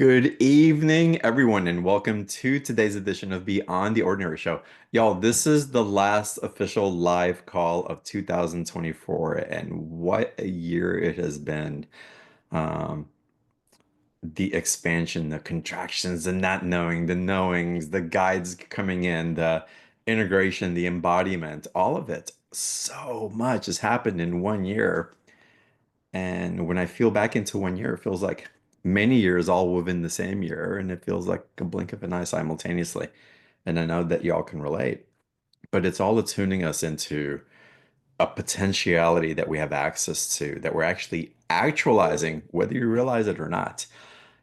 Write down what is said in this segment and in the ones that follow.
Good evening, everyone, and welcome to today's edition of Beyond the Ordinary Show. Y'all, this is the last official live call of 2024, and what a year it has been. Um, the expansion, the contractions, the not knowing, the knowings, the guides coming in, the integration, the embodiment, all of it. So much has happened in one year. And when I feel back into one year, it feels like many years all within the same year, and it feels like a blink of an eye simultaneously. And I know that y'all can relate, but it's all attuning us into a potentiality that we have access to, that we're actually actualizing, whether you realize it or not.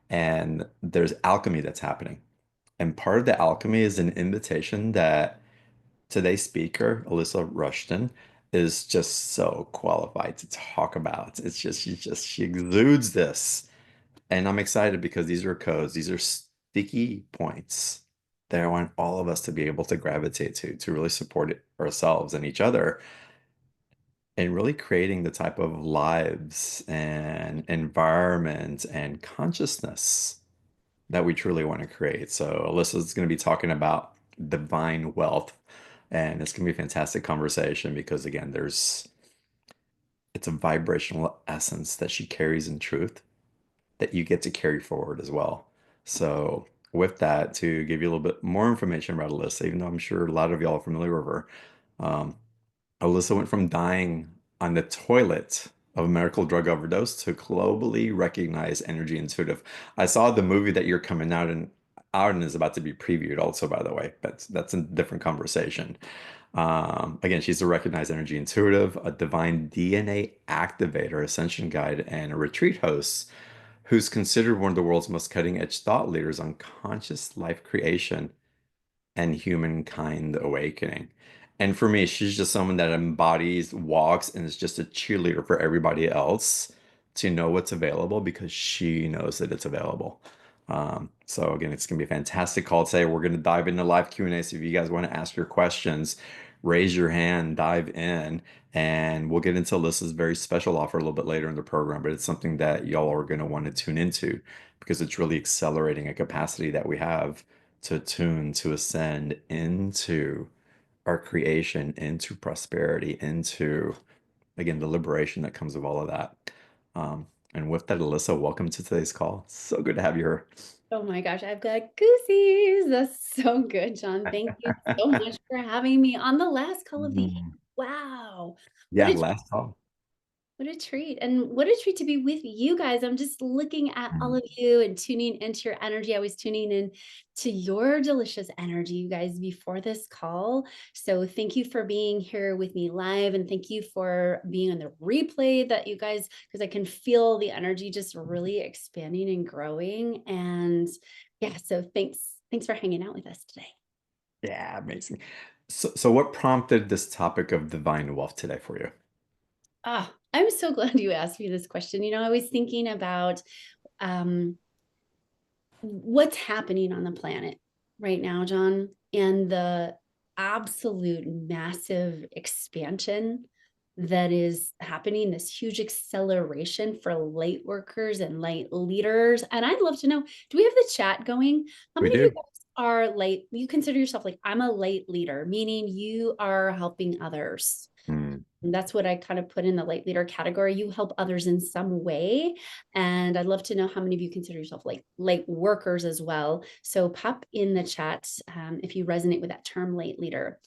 And there's alchemy that's happening. And part of the alchemy is an invitation that today's speaker, Alysa Rushton, is just so qualified to talk about. She exudes this. And I'm excited because these are codes, these are sticky points that I want all of us to be able to gravitate to really support ourselves and each other and really creating the type of lives and environment and consciousness that we truly want to create. So Alyssa's going to be talking about divine wealth, and it's going to be a fantastic conversation because again, it's a vibrational essence that she carries in truth that you get to carry forward as well. So with that, to give you a little bit more information about Alyssa, even though I'm sure a lot of y'all are familiar with her, um, Alyssa went from dying on the toilet of a medical drug overdose to globally recognized energy intuitive. I saw the movie that you're coming out and is about to be previewed also, by the way. That's a different conversation. Again, she's a recognized energy intuitive, a divine DNA activator, ascension guide, and a retreat host who's considered one of the world's most cutting edge thought leaders on conscious life creation and humankind awakening. And for me, she's just someone that embodies, walks, and is just a cheerleader for everybody else to know what's available because she knows that it's available. So again, it's gonna be a fantastic call today. We're gonna dive into live Q&A. So if you guys want to ask your questions, raise your hand, dive in, and we'll get into Alyssa's very special offer a little bit later in the program. But it's something that y'all are gonna want to tune into because it's really accelerating a capacity that we have to tune, to ascend into our creation, into prosperity, into, again, the liberation that comes with all of that. And with that, Alyssa, welcome to today's call. So good to have you here. Oh my gosh, I've got goosies. That's so good, John. Thank you so much for having me on the last call of the year. Mm. Wow. What Yeah, a last call. what a treat. And what a treat to be with you guys. I'm just looking at all of you and tuning into your energy. I was tuning in to your delicious energy, you guys, before this call. So thank you for being here with me live. And thank you for being on the replay that you guys, because I can feel the energy just really expanding and growing. And yeah, so thanks for hanging out with us today. Yeah, amazing. So what prompted this topic of divine wealth today for you? Ah, I'm so glad you asked me this question. I was thinking about um, what's happening on the planet right now, John, and the absolute massive expansion that is happening, this huge acceleration for light workers and light leaders. And I'd love to know, do we have the chat going? How We many of you do. guys are light? You consider yourself like, I'm a light leader, meaning you are helping others. Mm. And that's what I kind of put in the light leader category. You help others in some way. And I'd love to know how many of you consider yourself like light workers as well. So pop in the chat if you resonate with that term light leader.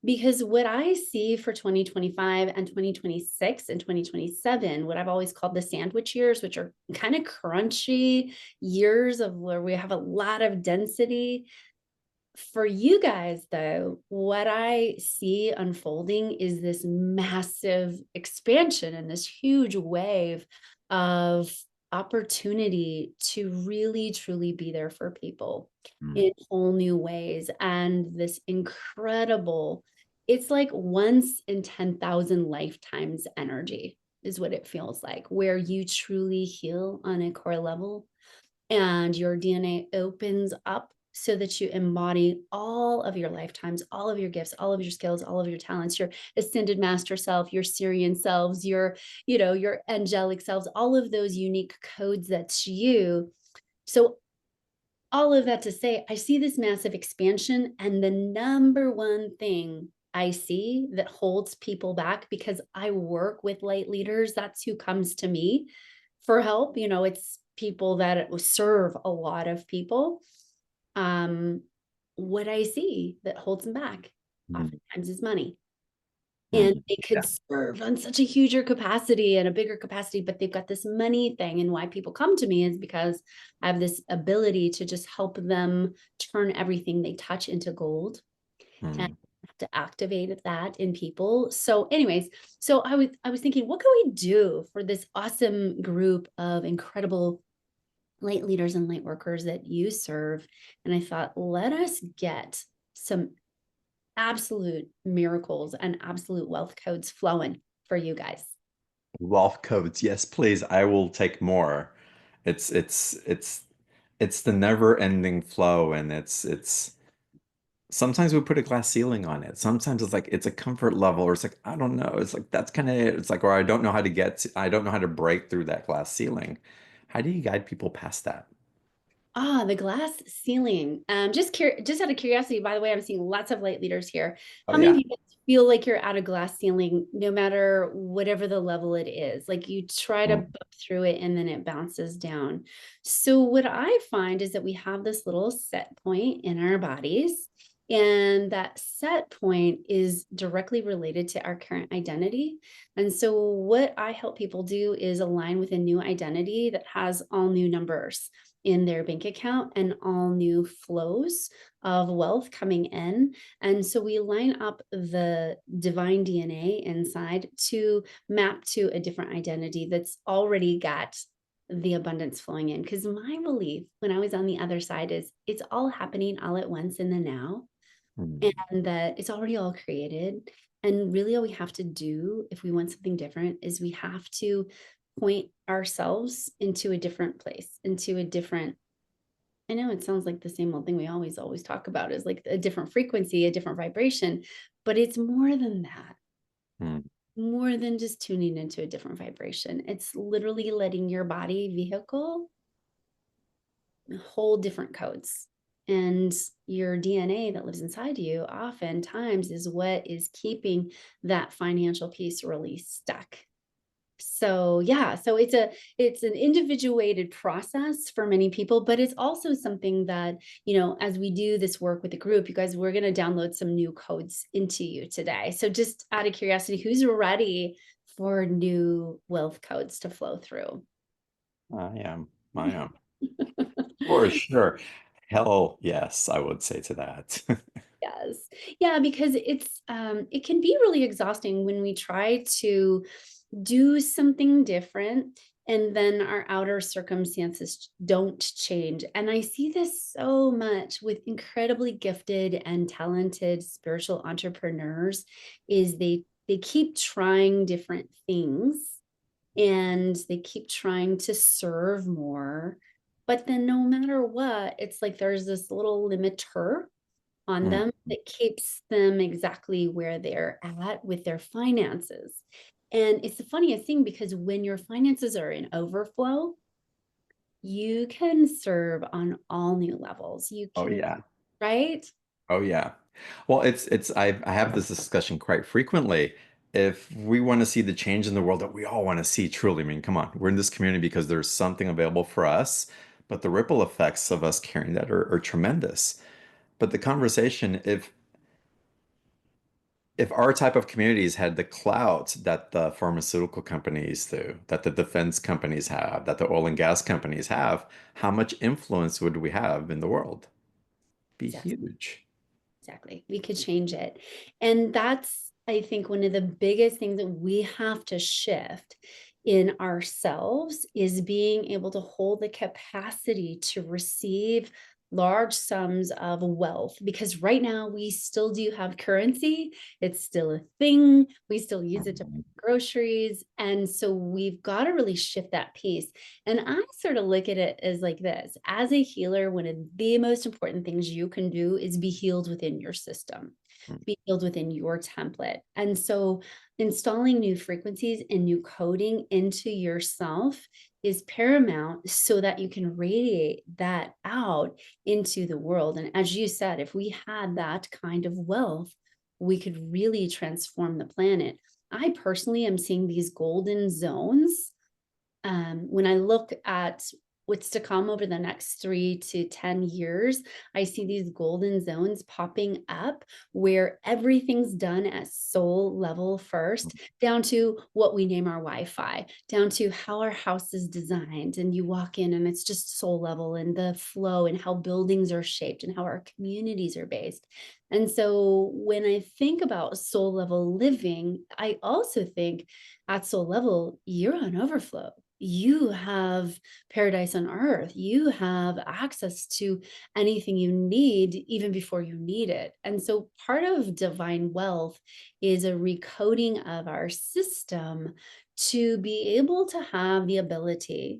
Because what I see for 2025 and 2026 and 2027, what I've always called the sandwich years, which are kind of crunchy years of where we have a lot of density, for you guys, though, what I see unfolding is this massive expansion and this huge wave of opportunity to really truly be there for people Mm. in whole new ways. And this incredible, it's like once in 10,000 lifetimes energy is what it feels like, where you truly heal on a core level and your DNA opens up so that you embody all of your lifetimes, all of your gifts, all of your skills, all of your talents, your ascended master self, your Syrian selves, your angelic selves, all of those unique codes that's you. So all of that to say, I see this massive expansion, and the number one thing I see that holds people back, because I work with light leaders, that's who comes to me for help. It's people that serve a lot of people. What I see that holds them back Mhm. oftentimes is money. And Mhm. they could Yeah. serve on such a huger capacity and a bigger capacity, but they've got this money thing. And why people come to me is because I have this ability to just help them turn everything they touch into gold, and Mhm. have to activate that in people. So, anyways, so I was thinking, what can we do for this awesome group of incredible light leaders and light workers that you serve? And I thought, let us get some absolute miracles and absolute wealth codes flowing for you guys. Wealth codes. Yes, please. I will take more. It's the never-ending flow, and it's sometimes we put a glass ceiling on it. Sometimes it's like it's a comfort level, or it's like I don't know. It's like that's kind of it. It's like, or I don't know how to I don't know how to break through that glass ceiling. How do you guide people past that? The glass ceiling. Just out of curiosity, by the way, I'm seeing lots of light leaders here. Oh How many of yeah. you guys feel like you're at a glass ceiling, no matter whatever the level it is? Like you try to Mm, bump through it and then it bounces down. So what I find is that we have this little set point in our bodies, and that set point is directly related to our current identity. And so what I help people do is align with a new identity that has all new numbers in their bank account and all new flows of wealth coming in. And so we line up the divine DNA inside to map to a different identity that's already got the abundance flowing in. Because my belief when I was on the other side is it's all happening all at once in the now, mm, and that it's already all created. And really, all we have to do if we want something different is we have to point ourselves into a different place, into a different, I know it sounds like the same old thing we always talk about, is like a different frequency, a different vibration, but it's more than that. mm, More than just tuning into a different vibration. It's literally letting your body vehicle hold different codes. And your DNA that lives inside you oftentimes is what is keeping that financial piece really stuck. So yeah, so it's an individuated process for many people, but it's also something that, as we do this work with the group, you guys, we're going to download some new codes into you today. So just out of curiosity, who's ready for new wealth codes to flow through? I am. I am. For sure. Hell yes, I would say to that. Yes. Yeah, because it can be really exhausting when we try to do something different and then our outer circumstances don't change. And I see this so much with incredibly gifted and talented spiritual entrepreneurs, is they keep trying different things and they keep trying to serve more. But then no matter what, it's like there's this little limiter on Mm. them that keeps them exactly where they're at with their finances. And it's the funniest thing, because when your finances are in overflow, you can serve on all new levels. You Oh can, yeah. right? Oh yeah. Well, I have this discussion quite frequently. If we want to see the change in the world that we all want to see truly, I mean, come on, we're in this community because there's something available for us, but the ripple effects of us carrying that are tremendous. But the conversation, if our type of communities had the clout that the pharmaceutical companies do, that the defense companies have, that the oil and gas companies have, how much influence would we have in the world? Be Exactly. huge. Exactly. We could change it. And that's, I think, one of the biggest things that we have to shift in ourselves is being able to hold the capacity to receive large sums of wealth, because right now we still do have currency. It's still a thing. We still use it to buy Mhm. groceries. And so we've got to really shift that piece. And I sort of look at it as like this: as a healer, one of the most important things you can do is be healed within your system. Mm. be filled within your template. And so installing new frequencies and new coding into yourself is paramount so that you can radiate that out into the world. And as you said, if we had that kind of wealth, we could really transform the planet. I personally am seeing these golden zones when I look at what's to come over the next 3 to 10 years, I see these golden zones popping up where everything's done at soul level first, down to what we name our Wi-Fi, down to how our house is designed. And you walk in and it's just soul level and the flow and how buildings are shaped and how our communities are based. And so when I think about soul level living, I also think at soul level, you're on overflow. You have paradise on earth. You have access to anything you need even before you need it. And so part of divine wealth is a recoding of our system to be able to have the ability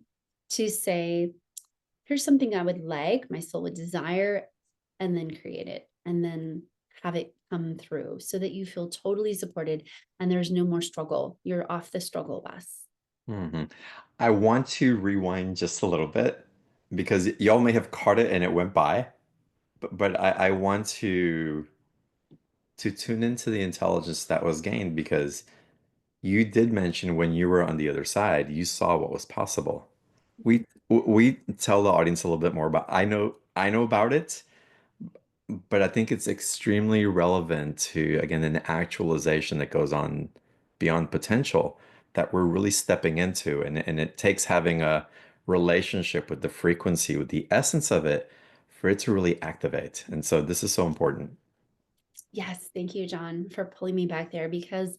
to say, here's something I would like, my soul would desire, and then create it and then have it come through so that you feel totally supported and there's no more struggle. You're off the struggle bus. Mhm. I want to rewind just a little bit because y'all may have caught it and it went by, but I want to tune into the intelligence that was gained because you did mention when you were on the other side, you saw what was possible. We tell the audience a little bit more about I know about it, but I think it's extremely relevant to, again, an actualization that goes on beyond potential that we're really stepping into. And it takes having a relationship with the frequency, with the essence of it, for it to really activate. And so this is so important. Yes, thank you, John, for pulling me back there because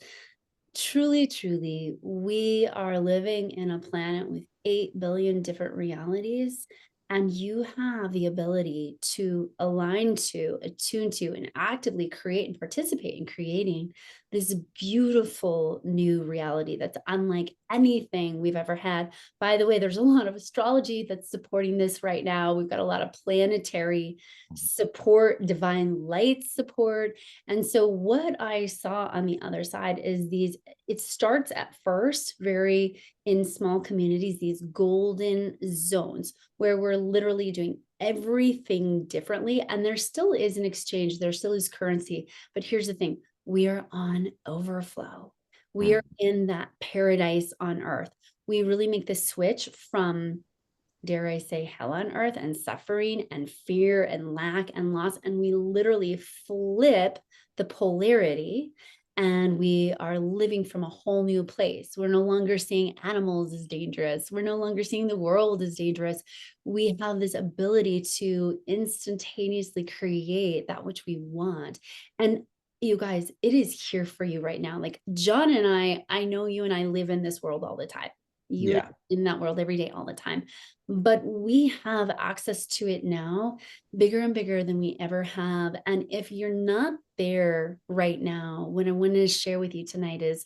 truly, truly, we are living in a planet with 8 billion different realities. And you have the ability to align to, attune to, and actively create and participate in creating this beautiful new reality that's unlike anything we've ever had. By the way, there's a lot of astrology that's supporting this right now. We've got a lot of planetary support, divine light support. And so, what I saw on the other side is it starts at first very in small communities, these golden zones where we're literally doing everything differently. And there still is an exchange, there still is currency. But here's the thing, we are on overflow, we are Mm, in that paradise on earth. We really make the switch from, dare I say, hell on earth and suffering and fear and lack and loss. And we literally flip the polarity and we are living from a whole new place. We're no longer seeing animals as dangerous. We're no longer seeing the world as dangerous. We have this ability to instantaneously create that which we want. And you guys, it is here for you right now. Like John and I know you and I live in this world all the time. You live yeah. in that world every day, all the time. But we have access to it now, bigger and bigger than we ever have. And if you're not there right now, what I want to share with you tonight is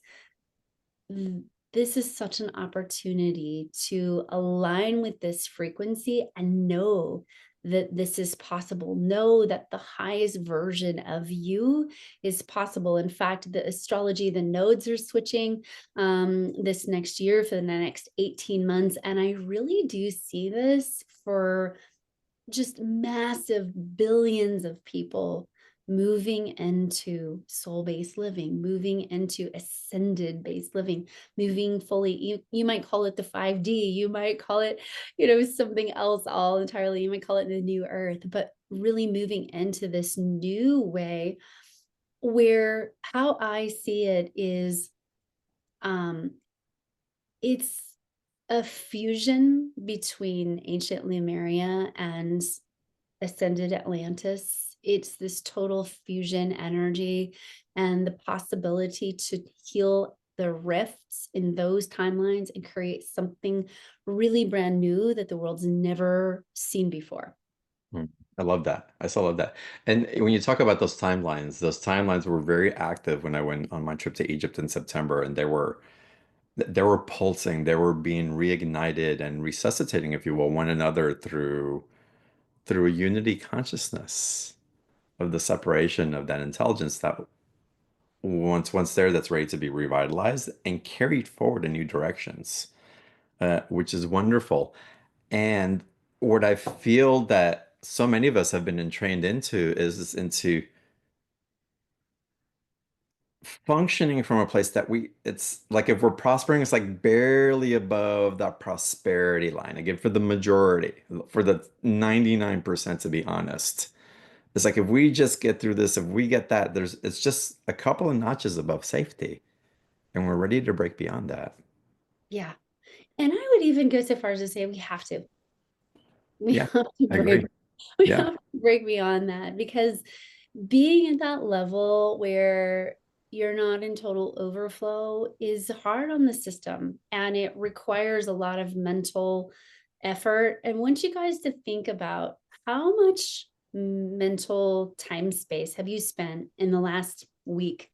this is such an opportunity to align with this frequency and know that this is possible. Know that the highest version of you is possible. In fact, the astrology, the nodes are switching this next year for the next 18 months. And I really do see this for just massive billions of people moving into soul-based living, moving into ascended based living, moving fully. You might call it the 5D, you might call it, something else all entirely. You might call it the new earth, but really moving into this new way where how I see it is um it's a fusion between ancient Lemuria and ascended Atlantis. It's this total fusion energy and the possibility to heal the rifts in those timelines and create something really brand new that the world's never seen before. Mm. I love that. I still love that. And when you talk about those timelines were very active when I went on my trip to Egypt in September, and they were pulsing, they were being reignited and resuscitating, if you will, one another through a unity consciousness. of the separation of that intelligence that once there, that's ready to be revitalized and carried forward in new directions, which is wonderful. And what I feel that so many of us have been entrained into is into functioning from a place that it's like if we're prospering, it's like barely above that prosperity line. Again, for the majority, for the 99% to be honest. It's like if we just get through this, if we get that, it's just a couple of notches above safety, and we're ready to break beyond that. Yeah. And I would even go so far as to say we have to. We Yeah, have to I agree. break. We Yeah. have to break beyond that because being at that level where you're not in total overflow is hard on the system and it requires a lot of mental effort. And once you guys to think about how much mental time space have you spent in the last week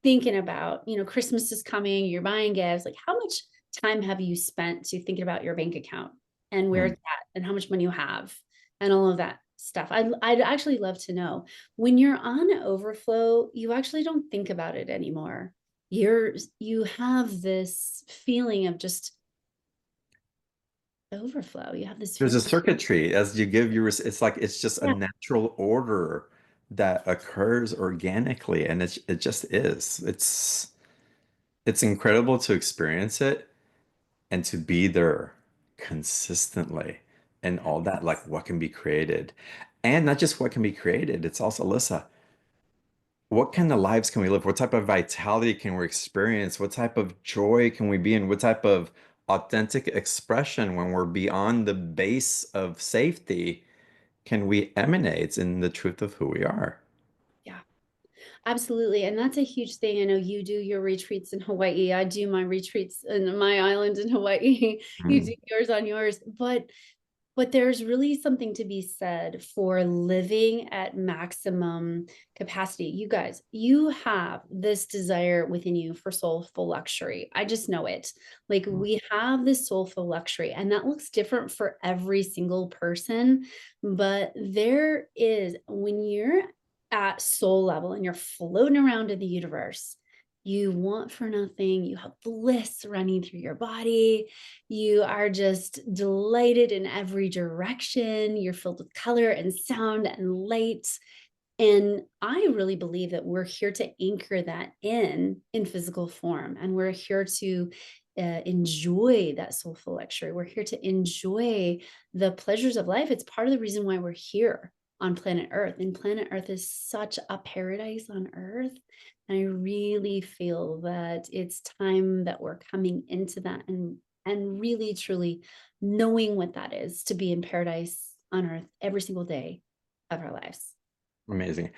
thinking about, Christmas is coming, you're buying gifts, like how much time have you spent to thinking about your bank account and where Mm. it's at and how much money you have and all of that stuff? I'd actually love to know when you're on overflow, you actually don't think about it anymore. You have this feeling of just overflow. You have this There's a feeling. circuitry as you give it's like it's just a Yeah, natural order that occurs organically, and it just is. It's incredible to experience it and to be there consistently and all that, like what can be created. And not just what can be created, it's also, Alyssa, what kind of lives can we live? What type of vitality can we experience? What type of joy can we be in? What type of authentic expression when we're beyond the base of safety can we emanate in the truth of who we are? yeah. Absolutely. And that's a huge thing. I know you do your retreats in Hawaii. I do my retreats in my island in Hawaii. You do Mm. yours on yours. But there's really something to be said for living at maximum capacity. You guys, you have this desire within you for soulful luxury. I just know it. Like we have this soulful luxury, and that looks different for every single person. But there is, when you're at soul level and you're floating around in the universe, you want for nothing, you have bliss running through your body, you are just delighted in every direction. You're filled with color and sound and light. And I really believe that we're here to anchor that in physical form. And we're here to enjoy that soulful luxury. We're here to enjoy the pleasures of life. It's part of the reason why we're here on planet Earth. And planet Earth is such a paradise on Earth. And I really feel that it's time that we're coming into that and really truly knowing what that is to be in paradise on Earth every single day of our lives. Amazing.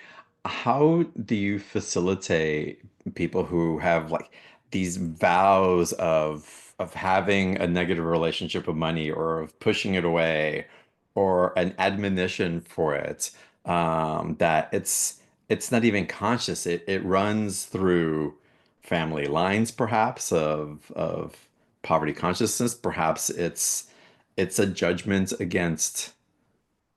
How do you facilitate people who have like these vows of having a negative relationship with money or of pushing it away or an admonition for it that it's not even conscious. It runs through family lines perhaps of poverty consciousness. Perhaps it's a judgment against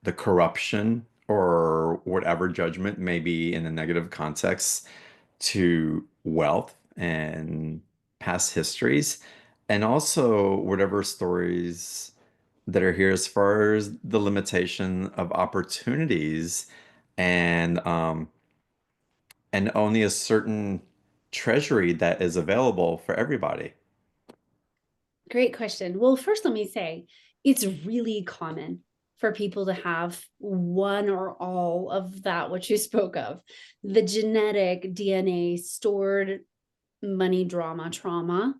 the corruption or whatever judgment may be in a negative context to wealth and past histories, and also whatever stories that are here as far as the limitation of opportunities and only a certain treasury that is available for everybody. Great question. Well, first, let me say it's really common for people to have one or all of that, which you spoke of, the genetic DNA stored money drama, trauma.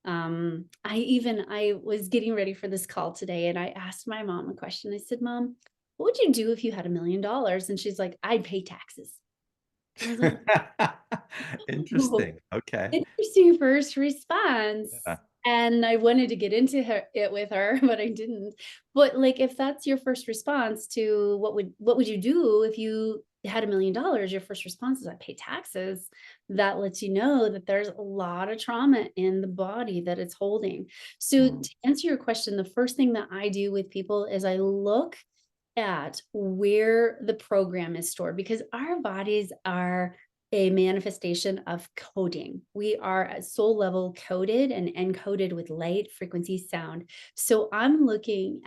I was getting ready for this call today and I asked my mom a question. I said, Mom, what would you do if you had $1 million? And she's like, I'd pay taxes. And I was like, oh, Interesting. Okay. interesting first response. Yeah. And I wanted to get into it with her, but I didn't. But like, if that's your first response to what would you do if you had $1 million? Your first response is I pay taxes. That lets you know that there's a lot of trauma in the body that it's holding. So Mm. to answer your question, the first thing that I do with people is I look at where the program is stored, because our bodies are a manifestation of coding. We are at soul level coded and encoded with light, frequency, sound. So when I'm looking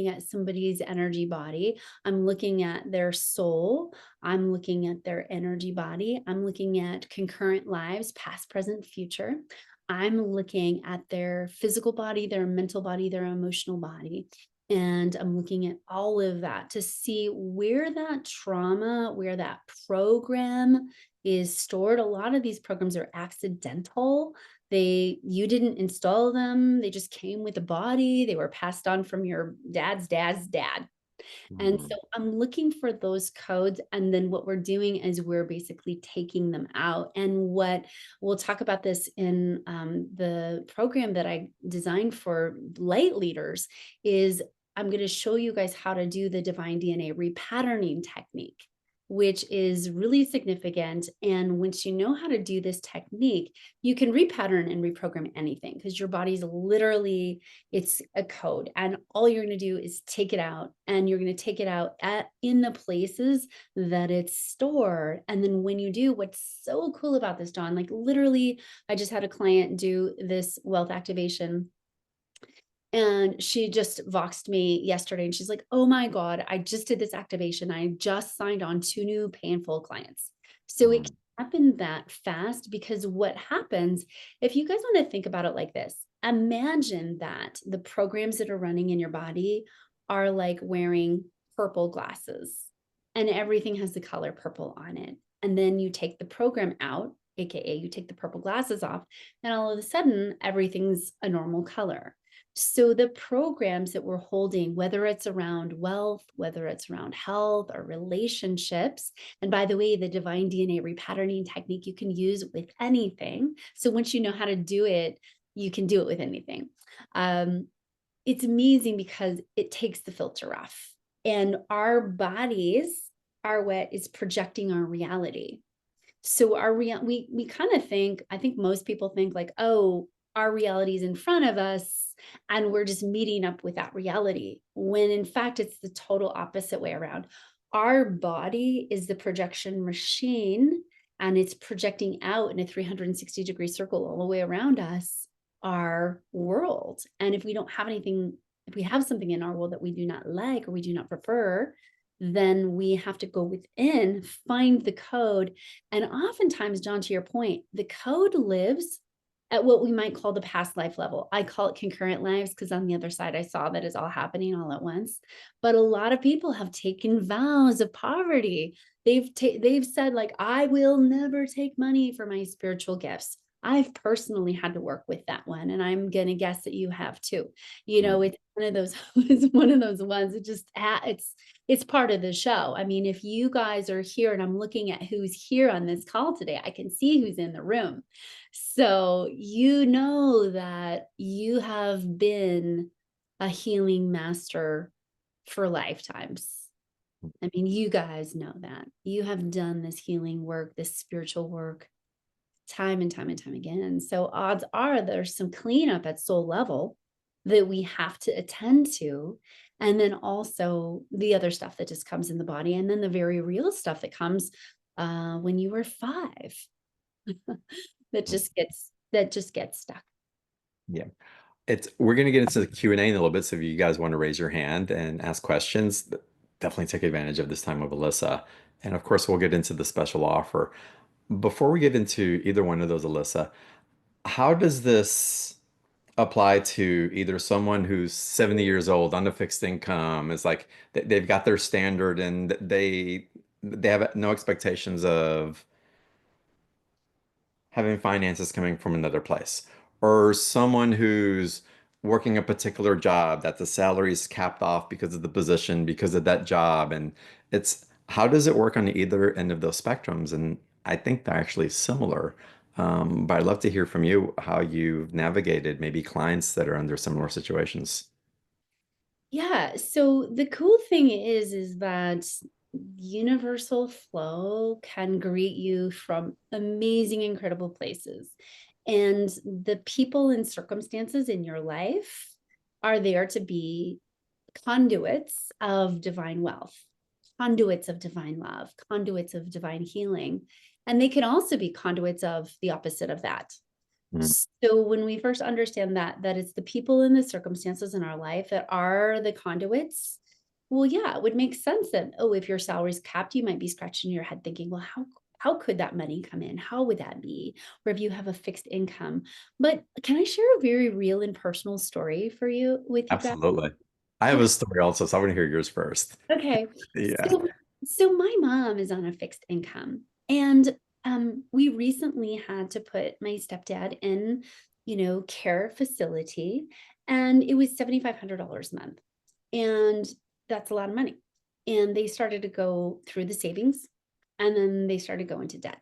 at somebody's energy body, I'm looking at their soul, I'm looking at their energy body, I'm looking at concurrent lives, past, present, future. I'm looking at their physical body, their mental body, their emotional body. And I'm looking at all of that to see where that trauma, where that program is stored. A lot of these programs are accidental. You didn't install them. They just came with the body. They were passed on from your dad's dad's dad. And Mhm. so I'm looking for those codes. And then what we're doing is we're basically taking them out. And what we'll talk about this in the program that I designed for light leaders is I'm going to show you guys how to do the divine DNA repatterning technique, which is really significant. And once you know how to do this technique, you can repattern and reprogram anything because your body's literally, it's a code. And all you're going to do is take it out, and you're going to take it out in the places that it's stored. And then when you do, what's so cool about this, Dawn, like literally, I just had a client do this wealth activation, and she just voxed me yesterday, and she's like, oh my God, I just did this activation. I just signed on 2 new painful clients. So it Mhm. happened that fast because what happens, if you guys want to think about it like this, imagine that the programs that are running in your body are like wearing purple glasses, and everything has the color purple on it. And then you take the program out, AKA you take the purple glasses off, and all of a sudden everything's a normal color. So the programs that we're holding, whether it's around wealth, whether it's around health or relationships, and by the way, the divine DNA repatterning technique you can use with anything. So once you know how to do it, you can do it with anything. Um, it's amazing because it takes the filter off, and our bodies are what is projecting our reality. So we kind of think, I think most people think like, oh, our reality is in front of us and we're just meeting up with that reality, when in fact it's the total opposite way around. Our body is the projection machine, and it's projecting out in a 360-degree circle all the way around us, our world. And if we don't have anything, if we have something in our world that we do not like or we do not prefer, then we have to go within, find the code. And oftentimes, John, to your point, the code lives at what we might call the past life level. I call it concurrent lives because on the other side, I saw that it's all happening all at once. But a lot of people have taken vows of poverty. They've said like, I will never take money for my spiritual gifts. I've personally had to work with that one, and I'm gonna guess that you have too. You know, it's one of those it's one of those ones. It's part of the show. I mean, if you guys are here and I'm looking at who's here on this call today, I can see who's in the room. So you know that you have been a healing master for lifetimes. I mean, you guys know that. You have done this healing work, this spiritual work time and time and time again. So odds are there's some cleanup at soul level that we have to attend to. And then also the other stuff that just comes in the body. And then the very real stuff that comes when you were 5 that just gets stuck. Yeah. We're going to get into the Q&A in a little bit. So if you guys want to raise your hand and ask questions, definitely take advantage of this time with Alyssa. And of course, we'll get into the special offer. Before we get into either one of those, Alyssa, how does this apply to either someone who's 70 years old on a fixed income, is like they've got their standard and they have no expectations of having finances coming from another place, or someone who's working a particular job that the salary is capped off because of the position, because of that job, and it's how does it work on either end of those spectrums? And I think they're actually similar. But I'd love to hear from you how you've navigated maybe clients that are under similar situations. Yeah. So the cool thing is that universal flow can greet you from amazing, incredible places. And the people and circumstances in your life are there to be conduits of divine wealth, conduits of divine love, conduits of divine healing. And they can also be conduits of the opposite of that. Mm. So when we first understand that it's the people and the circumstances in our life that are the conduits, well, yeah, it would make sense that, oh, if your salary's capped, you might be scratching your head thinking, well, how could that money come in? How would that be? Or if you have a fixed income. But can I share a very real and personal story for you with you guys? Absolutely. I have Okay. a story also, so I want to hear yours first. Okay. Yeah. So my mom is on a fixed income, and we recently had to put my stepdad in, care facility, and it was $7,500 a month, and that's a lot of money. And they started to go through the savings, and then they started going to debt.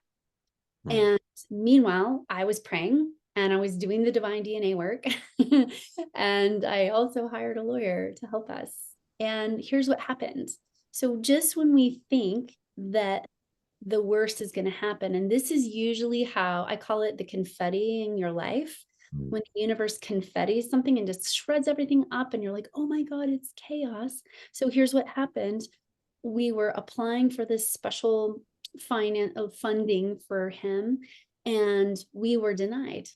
Mm. And meanwhile, I was praying and I was doing the divine DNA work. And I also hired a lawyer to help us. And here's what happened. So, just when we think that the worst is going to happen, and this is usually how I call it the confetti in your life, Mm. when the universe confettis something and just shreds everything up, and you're like, oh my God, it's chaos. So, here's what happened. We were applying for this special finance funding for him, and we were denied.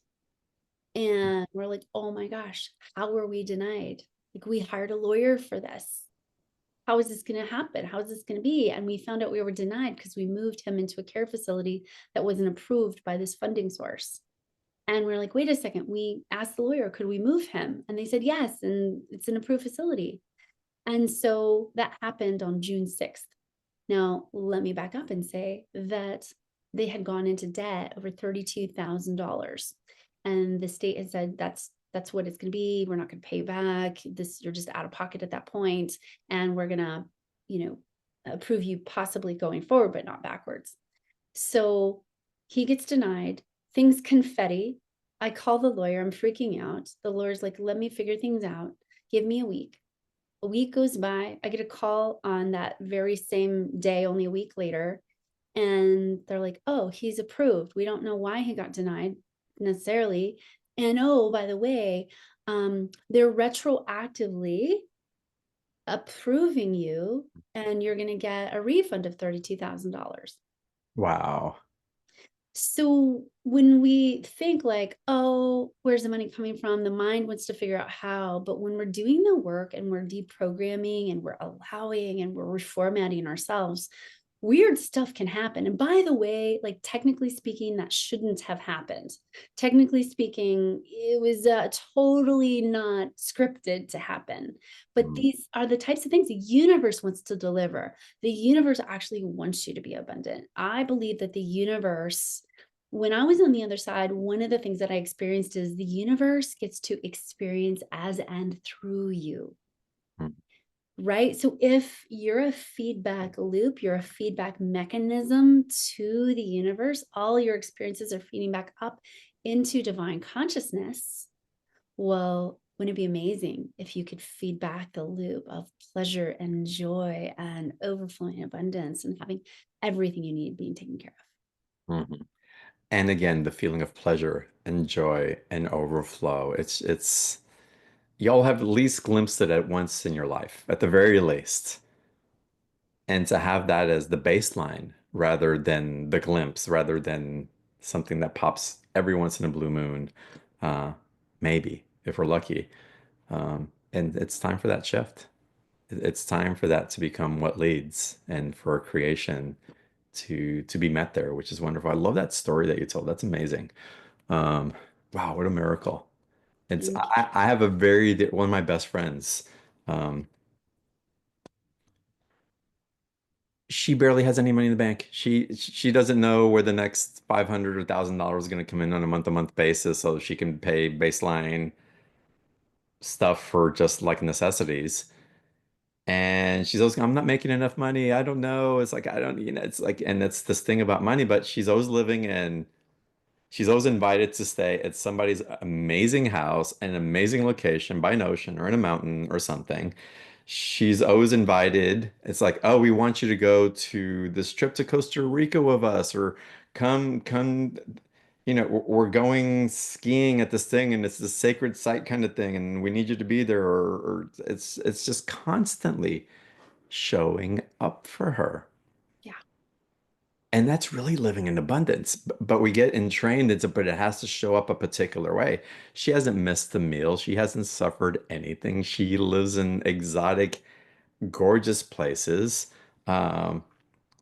And we're like, oh my gosh, how were we denied? Like, we hired a lawyer for this. How is this going to happen? How is this going to be? And we found out we were denied because we moved him into a care facility that wasn't approved by this funding source. And we're like, wait a second. We asked the lawyer, could we move him? And they said yes, and it's an approved facility. And so that happened on June 6th. Now, let me back up and say that they had gone into debt over $32,000. And the state had said that's what it's going to be. We're not going to pay you back. This, you're just out of pocket at that point, and we're going to, approve you possibly going forward, but not backwards. So he gets denied. Things confetti. I call the lawyer. I'm freaking out. The lawyer's like, let me figure things out. Give me a week. A week goes by. I get a call on that very same day, only a week later. And they're like, oh, he's approved. We don't know why he got denied necessarily. And oh, by the way, they're retroactively approving you, and you're going to get a refund of $32,000. Wow. So when we think like, oh, where's the money coming from? The mind wants to figure out how. But when we're doing the work and we're deprogramming and we're allowing and we're reformatting ourselves, weird stuff can happen. And by the way, like technically speaking, that shouldn't have happened. Technically speaking, it was totally not scripted to happen. But Mm. these are the types of things the universe wants to deliver. The universe actually wants you to be abundant. I believe that the universe, when I was on the other side, one of the things that I experienced is the universe gets to experience as and through you. Mm. Right. So if you're a feedback loop, you're a feedback mechanism to the universe, all your experiences are feeding back up into divine consciousness. Well, wouldn't it be amazing if you could feed back the loop of pleasure and joy and overflowing abundance and having everything you need being taken care Mhm. And again, the feeling of pleasure and joy and overflow. It's y'all have at least glimpsed it at once in your life, at the very least. And to have that as the baseline rather than the glimpse, rather than something that pops every once in a blue moon, uh, maybe if we're lucky. And it's time for that shift. It's time for that to become what leads and for creation to be met there, which is wonderful. I love that story that you told. That's amazing. Um, wow, what a miracle. It's of. I have a very one of my best friends. Um, she barely has any money in the bank. She doesn't know where the next 500 or $1,000 is going to come in on a month-to-month basis so she can pay baseline stuff for just like necessities. And she's always, I'm not making enough money. I don't know. It's like, I don't, it's like, and it's this thing about money, but she's always living in, she's always invited to stay at somebody's amazing house, an amazing location by an ocean or in a mountain or something. She's always invited. It's like, oh, we want you to go to this trip to Costa Rica with us, or come. we're going skiing at this thing and it's the sacred site kind of thing and we need you to be there or it's just constantly showing up for her. Yeah. And that's really living in abundance. But we get entrained into, but it has to show up a particular way. She hasn't missed a meal. She hasn't suffered anything. She lives in exotic, gorgeous places. Um,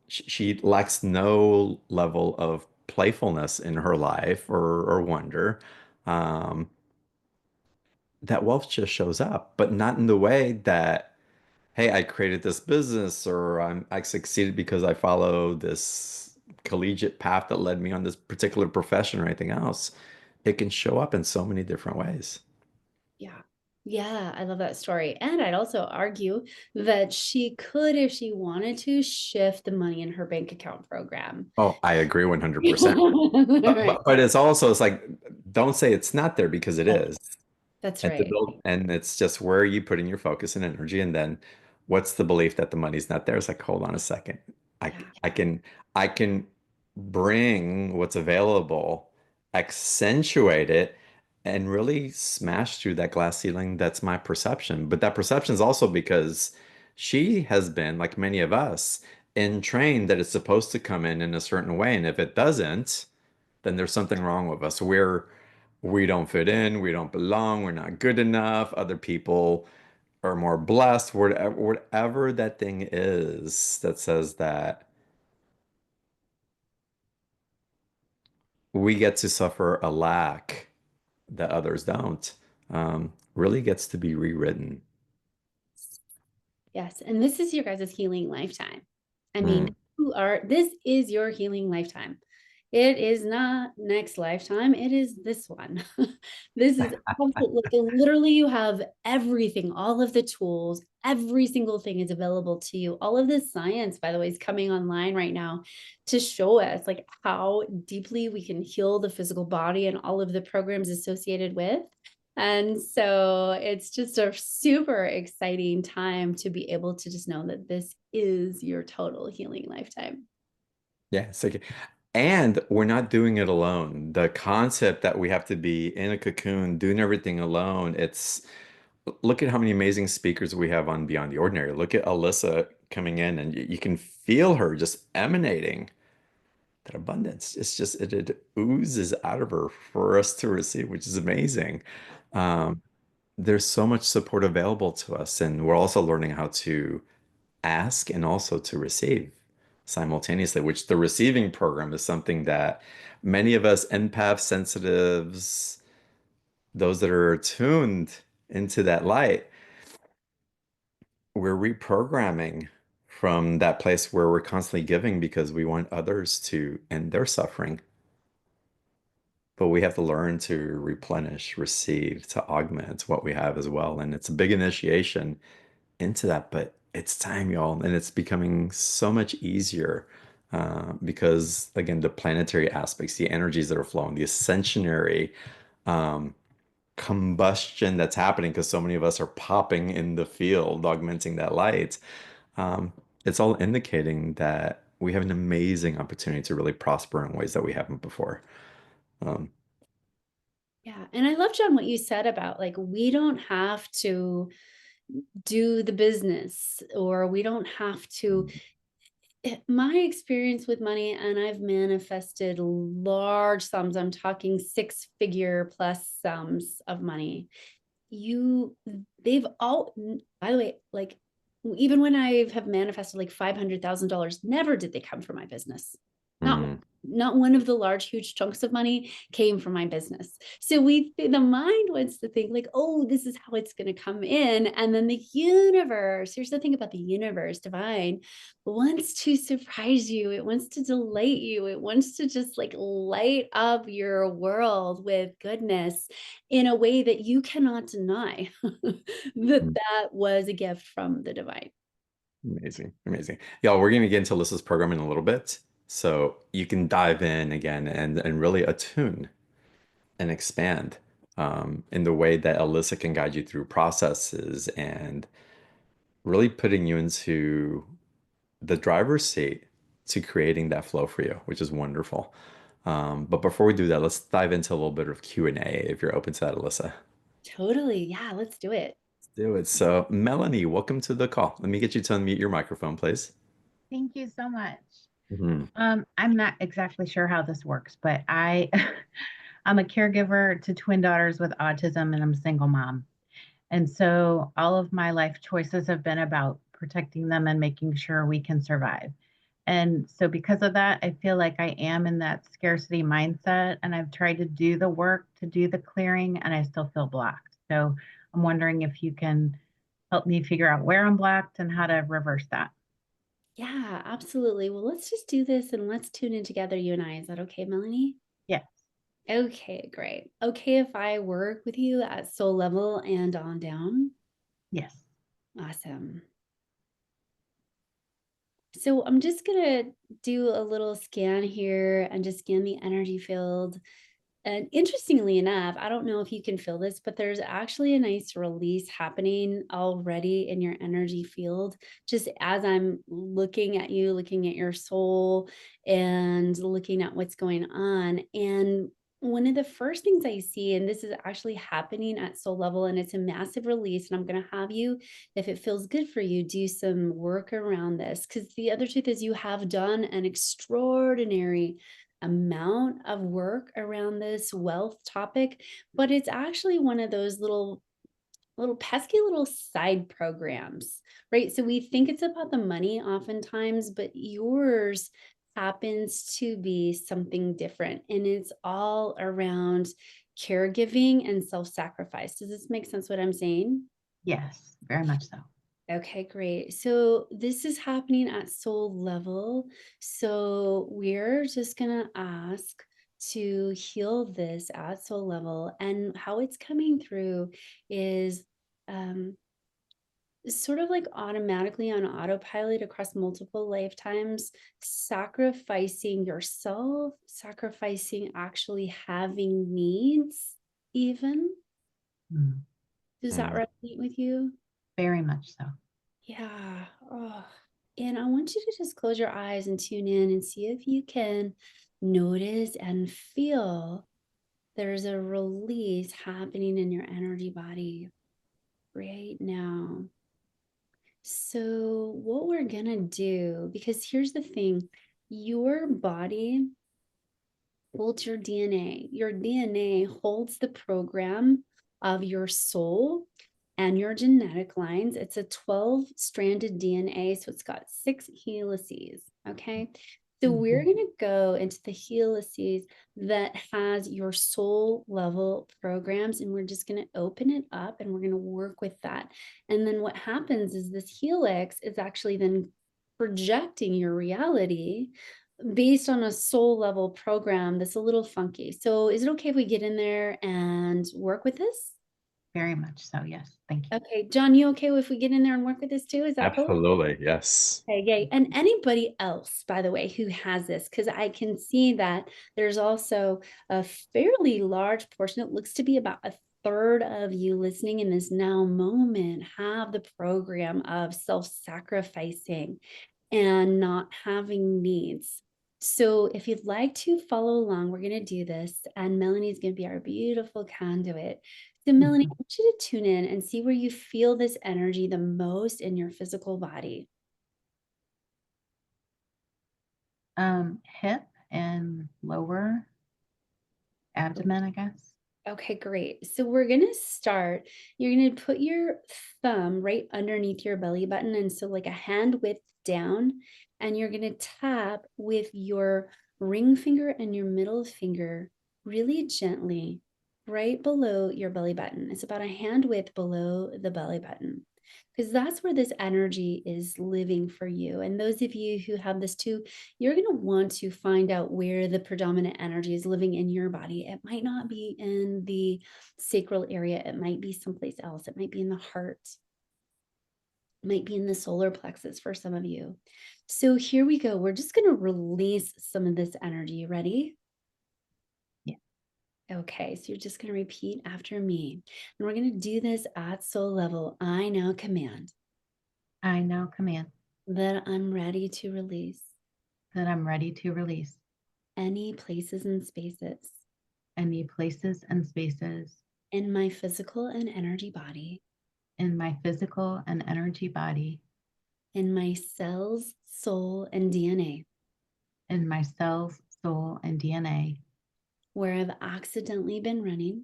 she lacks no level of playfulness in her life or wonder. Um, that wealth just shows up, but not in the way that, hey, I created this business or I succeeded because I follow this collegiate path that led me on this particular profession or anything else. It can show up in so many different ways. Yeah. Yeah, I love that story. And I'd also argue that she could, if she wanted to, shift the money in her bank account program. Oh, I agree 100%. Right. But it's like, don't say it's not there because it Yes, is. that's And to right. build, and it's just where are you putting your focus and energy, and then what's the belief that the money's not there? It's like, hold on a second. I Yeah. I can I can bring what's available, accentuate it, and really smash through that glass ceiling. That's my perception. But that perception is also because she has been, like many of us, entrained that it's supposed to come in a certain way, and if it doesn't, then there's something wrong with us. We don't fit in, we don't belong, we're not good enough. Other people are more blessed, whatever that thing is that says that we get to suffer a lack that others don't, really gets to be rewritten. Yes. And this is your guys' healing lifetime. I mean, Mm. this is your healing lifetime. It is not next lifetime. It is this one. This is like literally you have everything, all of the tools, every single thing is available to you. All of this science, by the way, is coming online right now to show us like how deeply we can heal the physical body and all of the programs associated with. And so it's just a super exciting time to be able to just know that this is your total healing lifetime. Yeah, it's like, and we're not doing it alone. The concept that we have to be in a cocoon doing everything alone, it's look at how many amazing speakers we have on Beyond the Ordinary. Look at Alyssa coming in, and you can feel her just emanating that abundance. It's just it oozes out of her for us to receive, which is amazing. Um, there's so much support available to us, and we're also learning how to ask and also to receive simultaneously, which the receiving program is something that many of us empath sensitives, those that are attuned into that light, we're reprogramming from that place where we're constantly giving because we want others to end their suffering. But we have to learn to replenish, receive, to augment what we have as well. And it's a big initiation into that, but it's time, y'all. And it's becoming so much easier because, again, the planetary aspects, the energies that are flowing, the ascensionary um, combustion that's happening because so many of us are popping in the field, augmenting that light. Um, it's all indicating that we have an amazing opportunity to really prosper in ways that we haven't before. Um, Yeah. And I love, John, what you said about like, we don't have to do the business or we don't have to. My experience with money, and I've manifested large sums, I'm talking six-figure plus sums of money. You they've all, by the way, like even when I have manifested like $500,000, never did they come from my business. not mm, not one of the large huge chunks of money came from my business. So the mind wants to think like, oh, this is how it's going to come in, and then the universe, here's the thing about the universe, divine, wants to surprise you. It wants to delight you. It wants to just like light up your world with goodness in a way that you cannot deny that mm. that was a gift from the divine. Amazing, amazing. Y'all, we're gonna get into Alyssa's program in a little bit, so you can dive in again and really attune and expand in the way that Alyssa can guide you through processes and really putting you into the driver's seat to creating that flow for you, which is wonderful. But before we do that, let's dive into a little bit of Q&A if you're open to that, Alyssa. Totally. Yeah, let's do it. Let's do it. So, Melanie, welcome to the call. Let me get you to unmute your microphone, please. Thank you so much. Mhm. I'm not exactly sure how this works, but I'm a caregiver to twin daughters with autism and I'm a single mom. And so all of my life choices have been about protecting them and making sure we can survive. And so because of that, I feel like I am in that scarcity mindset and I've tried to do the work to do the clearing and I still feel blocked. So I'm wondering if you can help me figure out where I'm blocked and how to reverse that. Yeah, absolutely. Well, let's just do this and let's tune in together, you and I. Is that okay, Melanie? Yes. Okay, great. Okay, if I work with you at soul level and on down. Yes. Awesome. So I'm just gonna do a little scan here and just scan the energy field. And interestingly enough, I don't know if you can feel this, but there's actually a nice release happening already in your energy field. Just as I'm looking at you, looking at your soul, and looking at what's going on. And one of the first things I see, and this is actually happening at soul level, and it's a massive release. And I'm going to have you, if it feels good for you, do some work around this. Because the other truth is, you have done an extraordinary amount of work around this wealth topic, but it's actually one of those little pesky little side programs, right? So we think it's about the money oftentimes, but yours happens to be something different, and it's all around caregiving and self-sacrifice. Does this make sense what I'm saying? Yes, very much so. Okay, great. So this is happening at soul level. So we're just going to ask to heal this at soul level. And how it's coming through is um, sort of like automatically on autopilot across multiple lifetimes, sacrificing yourself, sacrificing actually having needs, even. Mm, Does that Mm. resonate with you? very much so. Yeah. Oh. And I want you to just close your eyes and tune in and see if you can notice and feel there's a release happening in your energy body right now. So, what we're going to do, because here's the thing, your body holds your DNA. Your DNA holds the program of your soul and your genetic lines. It's a 12-stranded DNA, so it's got 6 helices, okay? So we're Mhm. going to go into the helices that has your soul level programs, and we're just going to open it up and we're going to work with that. And then what happens is this helix is actually then projecting your reality based on a soul level program that's a little funky. So is it okay if we get in there and work with this? Very much so. Yes. Thank you. Okay, John, you okay if we get in there and work with this too? Is that cool? Absolutely. Yes. Okay, yay. And anybody else, by the way, who has this, because I can see that there's also a fairly large portion, it looks to be about a third of you listening in this now moment have the program of self-sacrificing and not having needs. So if you'd like to follow along, we're going to do this, and Melanie's going to be our beautiful conduit. So Melanie, I Mhm. want you to tune in and see where you feel this energy the most in your physical body. Hip and lower abdomen, I guess. Okay, great. So we're going to start. You're going to put your thumb right underneath your belly button. And so, like a hand width down, and you're going to tap with your ring finger and your middle finger really gently right below your belly button. It's about a hand width below the belly button, because that's where this energy is living for you. And those of you who have this too, you're going to want to find out where the predominant energy is living in your body. It might not be in the sacral area, it might be someplace else, it might be in the heart, it might be in the solar plexus for some of you. So here we go. We're just going to release some of this energy. Ready? Yeah. Okay, so you're just going to repeat after me. And we're going to do this at soul level. I now command I now command that I'm ready to release that I'm ready to release any places and spaces any places and spaces in my physical and energy body, in my physical and energy body, in my cells, soul, and DNA, in my cells, soul, and DNA, where I've accidentally been running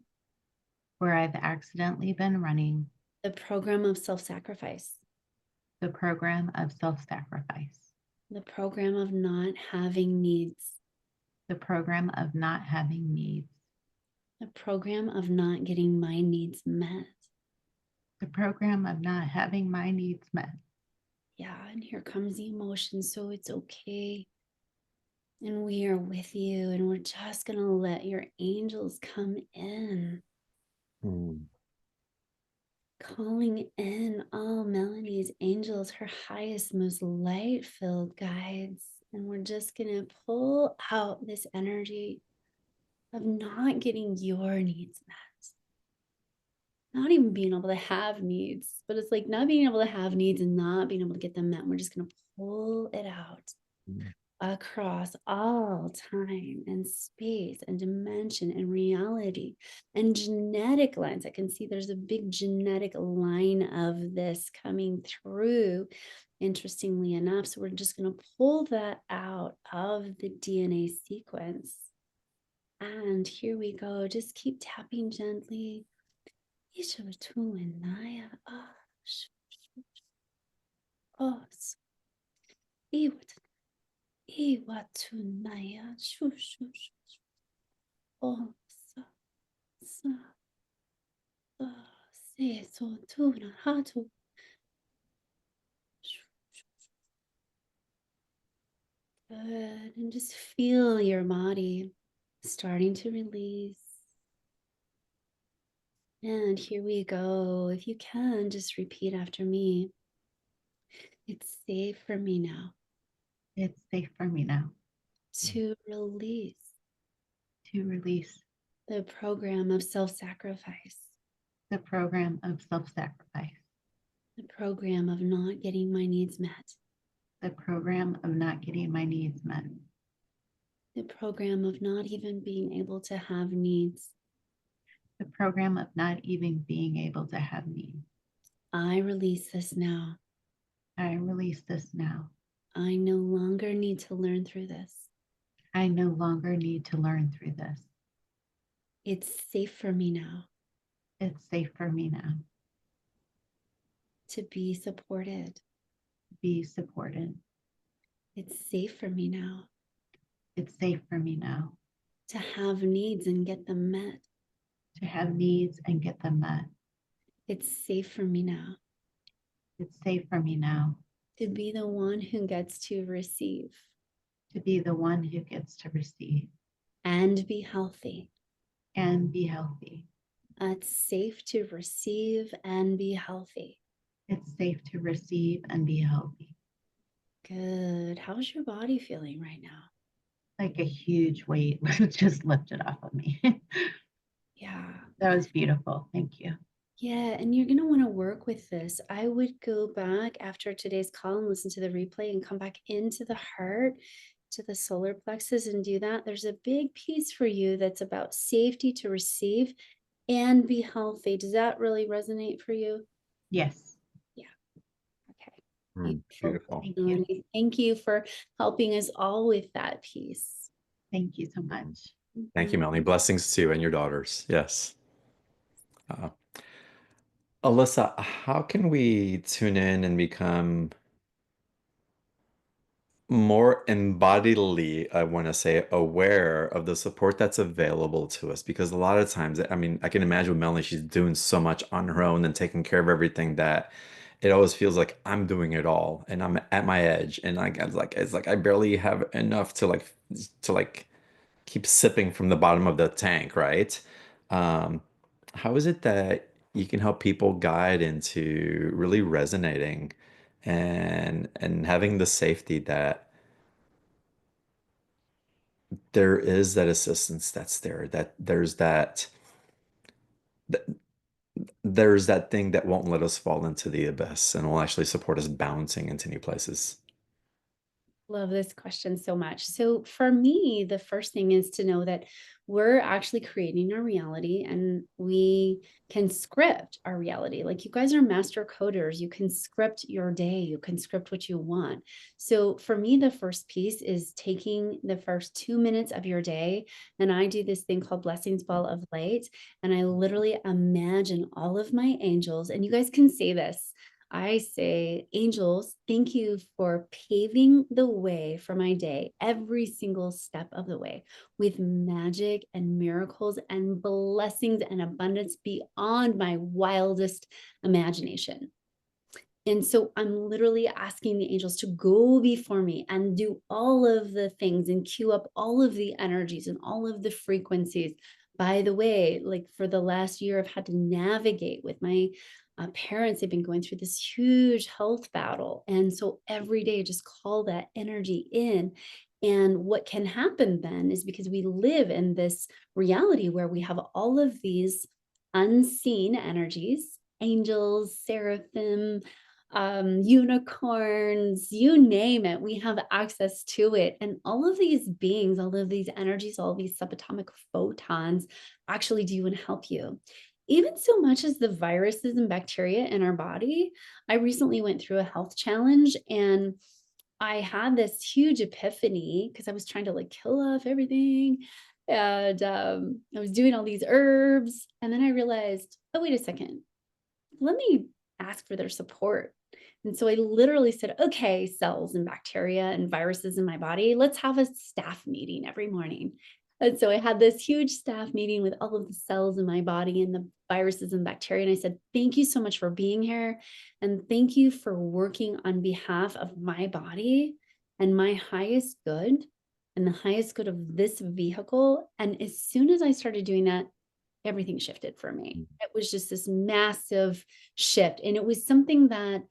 where I've accidentally been running the program of self-sacrifice, the program of self-sacrifice, the program of not having needs, the program of not having needs, the program of not getting my needs met. the program of not having my needs met. Yeah, and here comes the emotion, so it's okay. And we are with you, and we're just going to let your angels come in, calling in all Melanie's angels, her highest, most light-filled guides. And we're just going to pull out this energy of not getting your needs met. Not even being able to have needs, but it's like not being able to have needs and not being able to get them met. We're just going to pull it out across all time and space and dimension and reality and genetic lines. I can see there's a big genetic line of this coming through, interestingly enough. So we're just going to pull that out of the DNA sequence. And here we go. Just keep tapping gently. Iwatunaya shu shu shu shu. Oh sa sa sa se so tu na ha tu. Good. And just feel your body starting to release. And here we go. If you can, just repeat after me. It's safe for me now It's safe for me now to release to release the program of self-sacrifice, the program of self-sacrifice, the program of not getting my needs met, the program of not getting my needs met, the program of not even being able to have needs. the program of not even being able to have needs. I release this now. I release this now. I no longer need to learn through this. I no longer need to learn through this. It's safe for me now It's safe for me now to be supported. to be supported. It's safe for me now It's safe for me now to have needs and get them met. to have needs and get them met. It's safe for me now It's safe for me now to be the one who gets to receive to be the one who gets to receive and be healthy. and be healthy. It's safe to receive and be healthy. It's safe to receive and be healthy. Good. How's your body feeling right now? Like a huge weight was just lifted off of me. Yeah. That was beautiful. Thank you. Yeah, and you're going to want to work with this. I would go back after today's call and listen to the replay and come back into the heart, to the solar plexus and do that. There's a big piece for you that's about safety to receive and be healthy. Does that really resonate for you? Yes. Yeah. Okay. Beautiful. Thank you. Melanie, thank you for helping us all with that piece. Thank you so much. Thank you, Melanie. Blessings to you and your daughters. Yes. Uh, Alyssa, how can we tune in and become more embodily, I want to say, aware of the support that's available to us? Because a lot of times, I mean, I can imagine with Melanie, she's doing so much on her own and taking care of everything that it always feels like I'm doing it all and I'm at my edge. And like, it's like I barely have enough to keep sipping from the bottom of the tank, right? Um, how is it that you can help people guide into really resonating and having the safety that there is that assistance that's there, that th- there's that thing that won't let us fall into the abyss and will actually support us bouncing into new places. Love this question so much. So, for me, the first thing is to know that we're actually creating our reality and we can script our reality. Like, you guys are master coders. You can script your day, you can script what you want. So, for me, the first piece is taking the first 2 minutes of your day. And I do this thing called Blessings Ball of Light. And I literally imagine all of my angels, and you guys can say this. I say, angels, thank you for paving the way for my day, every single step of the way, with magic and miracles and blessings and abundance beyond my wildest imagination. And so I'm literally asking the angels to go before me and do all of the things and cue up all of the energies and all of the frequencies. By the way, like for the last year, I've had to navigate with my parents. They've been going through this huge health battle. And so every day, just call that energy in. And what can happen then is because we live in this reality where we have all of these unseen energies, angels, seraphim, unicorns, you name it, we have access to it. And all of these beings, all of these energies, all of these subatomic photons actually do and help you. Even so much as the viruses and bacteria in our body. I recently went through a health challenge and I had this huge epiphany because I was trying to like kill off everything. And I was doing all these herbs. And then I realized, oh, wait a second, let me ask for their support. And so I literally said, okay, cells and bacteria and viruses in my body, let's have a staff meeting every morning. And so I had this huge staff meeting with all of the cells in my body and the viruses and bacteria. And I said, thank you so much for being here. And thank you for working on behalf of my body and my highest good and the highest good of this vehicle. And as soon as I started doing that, everything shifted for me. It was just this massive shift. And it was something that,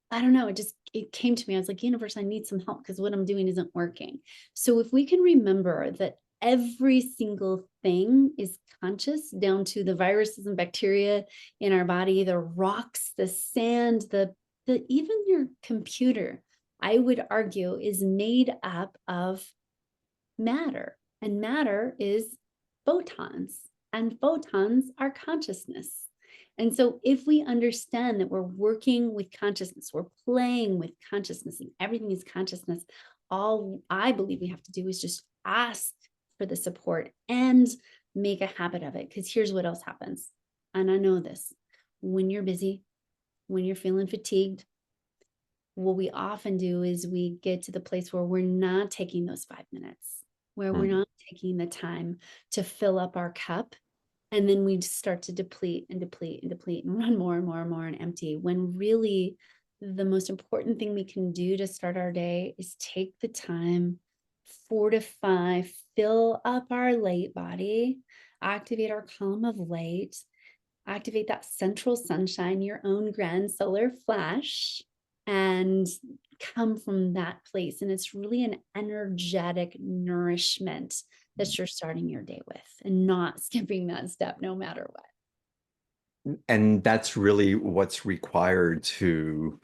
I don't know, it came to me. I was like, universe, I need some help because what I'm doing isn't working. So if we can remember that every single thing is conscious, down to the viruses and bacteria in our body, the rocks, the sand, the even your computer, I would argue, is made up of matter, and matter is photons, and photons are consciousness. And so if we understand that we're working with consciousness, we're playing with consciousness, and everything is consciousness, all I believe we have to do is just ask for the support and make a habit of it. Because here's what else happens. And I know this: when you're busy, when you're feeling fatigued, what we often do is we get to the place where we're not taking those 5 minutes, where we're not taking the time to fill up our cup. And then we start to deplete and deplete and deplete and run more and more and more and empty, when really the most important thing we can do to start our day is take the time, fortify, fill up our light body, activate our column of light, activate that central sunshine, your own grand solar flash, and come from that place. And it's really an energetic nourishment that you're starting your day with, and not skipping that step no matter what. And that's really what's required to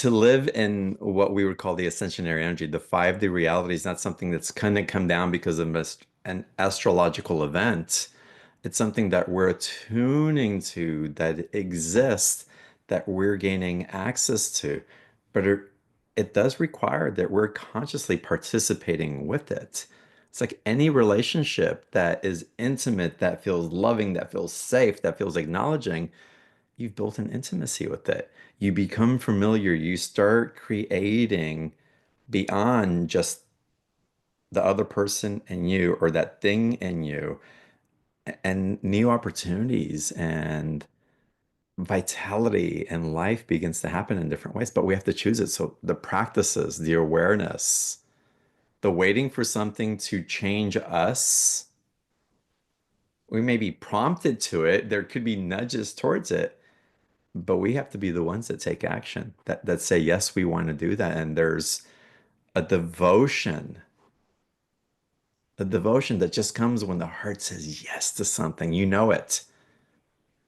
live in what we would call the ascensionary energy. The 5D reality is not something that's kind of come down because of an astrological event. It's something that we're tuning to, that exists, that we're gaining access to. But it does require that we're consciously participating with it. It's like any relationship that is intimate, that feels loving, that feels safe, that feels acknowledging. You've built an intimacy with it. You become familiar. You start creating beyond just the other person and you, or that thing in you, and new opportunities and vitality and life begins to happen in different ways. But we have to choose it. So the practices, the awareness, the waiting for something to change us, we may be prompted to it. There could be nudges towards it, but we have to be the ones that take action, that say, yes, we want to do that. And there's a devotion that just comes when the heart says yes to something. You know it.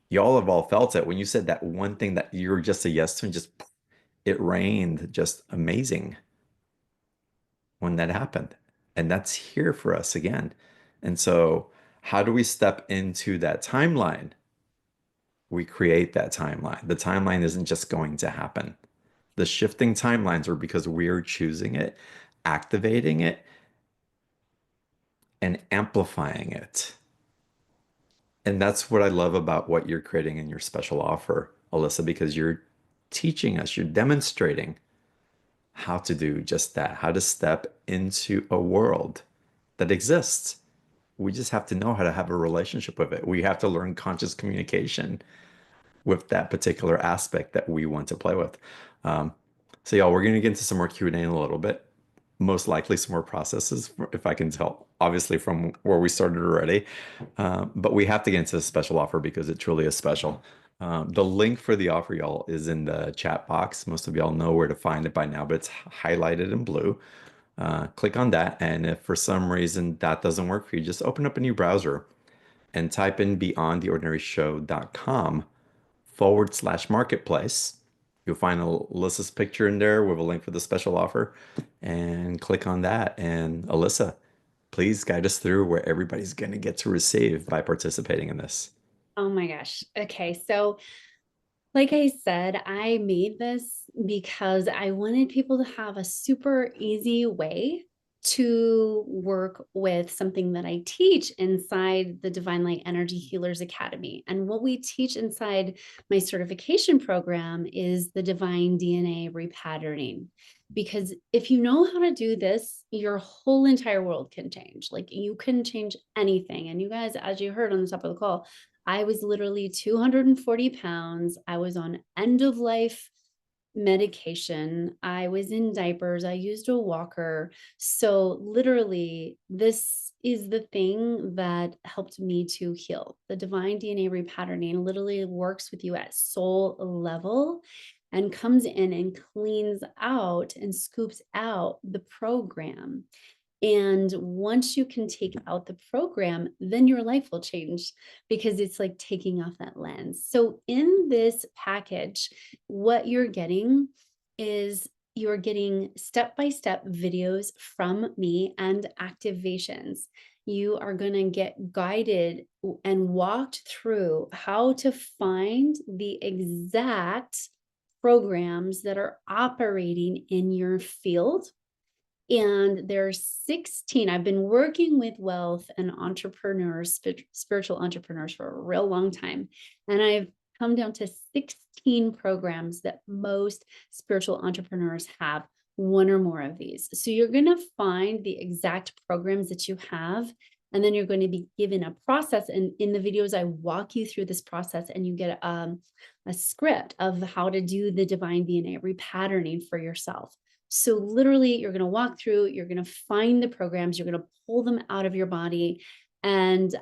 Y'all have all felt it when you said that one thing that you were just a yes to, and just it rained just amazing. when that happened. And that's here for us again. And so, how do we step into that timeline? We create that timeline. The timeline isn't just going to happen. The shifting timelines are because we're choosing it, activating it, and amplifying it. And that's what I love about what you're creating in your special offer, Alyssa, because you're teaching us, you're demonstrating how to do just that, how to step into a world that exists. We just have to know how to have a relationship with it. We have to learn conscious communication with that particular aspect that we want to play with. Um, so y'all, we're going to get into some more Q&A in a little bit. Most likely some more processes, if I can tell, obviously from where we started already. But we have to get into the special offer because it truly is special. The link for the offer, y'all, is in the chat box. Most of y'all know where to find it by now, but it's highlighted in blue. Click on that. And if for some reason that doesn't work for you, just open up a new browser and type in beyondtheordinaryshow.com/marketplace. You'll find Alyssa's picture in there with a link for the special offer and click on that. And Alyssa, please guide us through where everybody's going to get to receive by participating in this. Oh my gosh. Okay. So like I said, I made this because I wanted people to have a super easy way to work with something that I teach inside the Divine Light Energy Healers Academy. And what we teach inside my certification program is the Divine DNA repatterning. Because if you know how to do this, your whole entire world can change. Like you can change anything. And you guys, as you heard on the top of the call, I was literally 240 pounds. I was on end of life medication. I was in diapers. I used a walker. So literally, this is the thing that helped me to heal. The divine DNA repatterning literally works with you at soul level and comes in and cleans out and scoops out the program. And once you can take out the program, then your life will change because it's like taking off that lens. So, in this package, what you're getting is you're getting step by step videos from me and activations. You are going to get guided and walked through how to find the exact programs that are operating in your field, and there's 16. I've been working with wealth and entrepreneurs, spiritual entrepreneurs for a real long time. And I've come down to 16 programs that most spiritual entrepreneurs have, one or more of these. So you're going to find the exact programs that you have. And then you're going to be given a process. And in the videos, I walk you through this process and you get a script of how to do the divine DNA repatterning for yourself. So literally, you're going to walk through, you're going to find the programs, you're going to pull them out of your body. And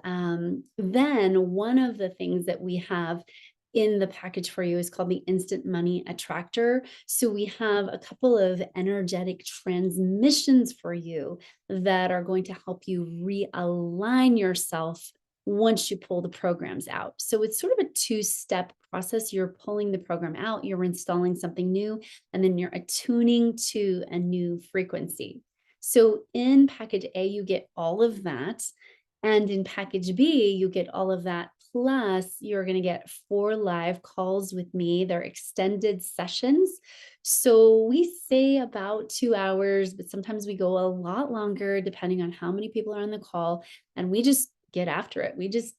then one of the things that we have in the package for you is called the Instant Money Attractor. So we have a couple of energetic transmissions for you that are going to help you realign yourself once you pull the programs out. So it's sort of a two-step process. You're pulling the program out, you're installing something new, and then you're attuning to a new frequency. So in package A, you get all of that. And in package B, you get all of that. Plus, you're going to get 4 live calls with me. They're extended sessions. So we say about 2 hours, but sometimes we go a lot longer depending on how many people are on the call. And we just get after it. We just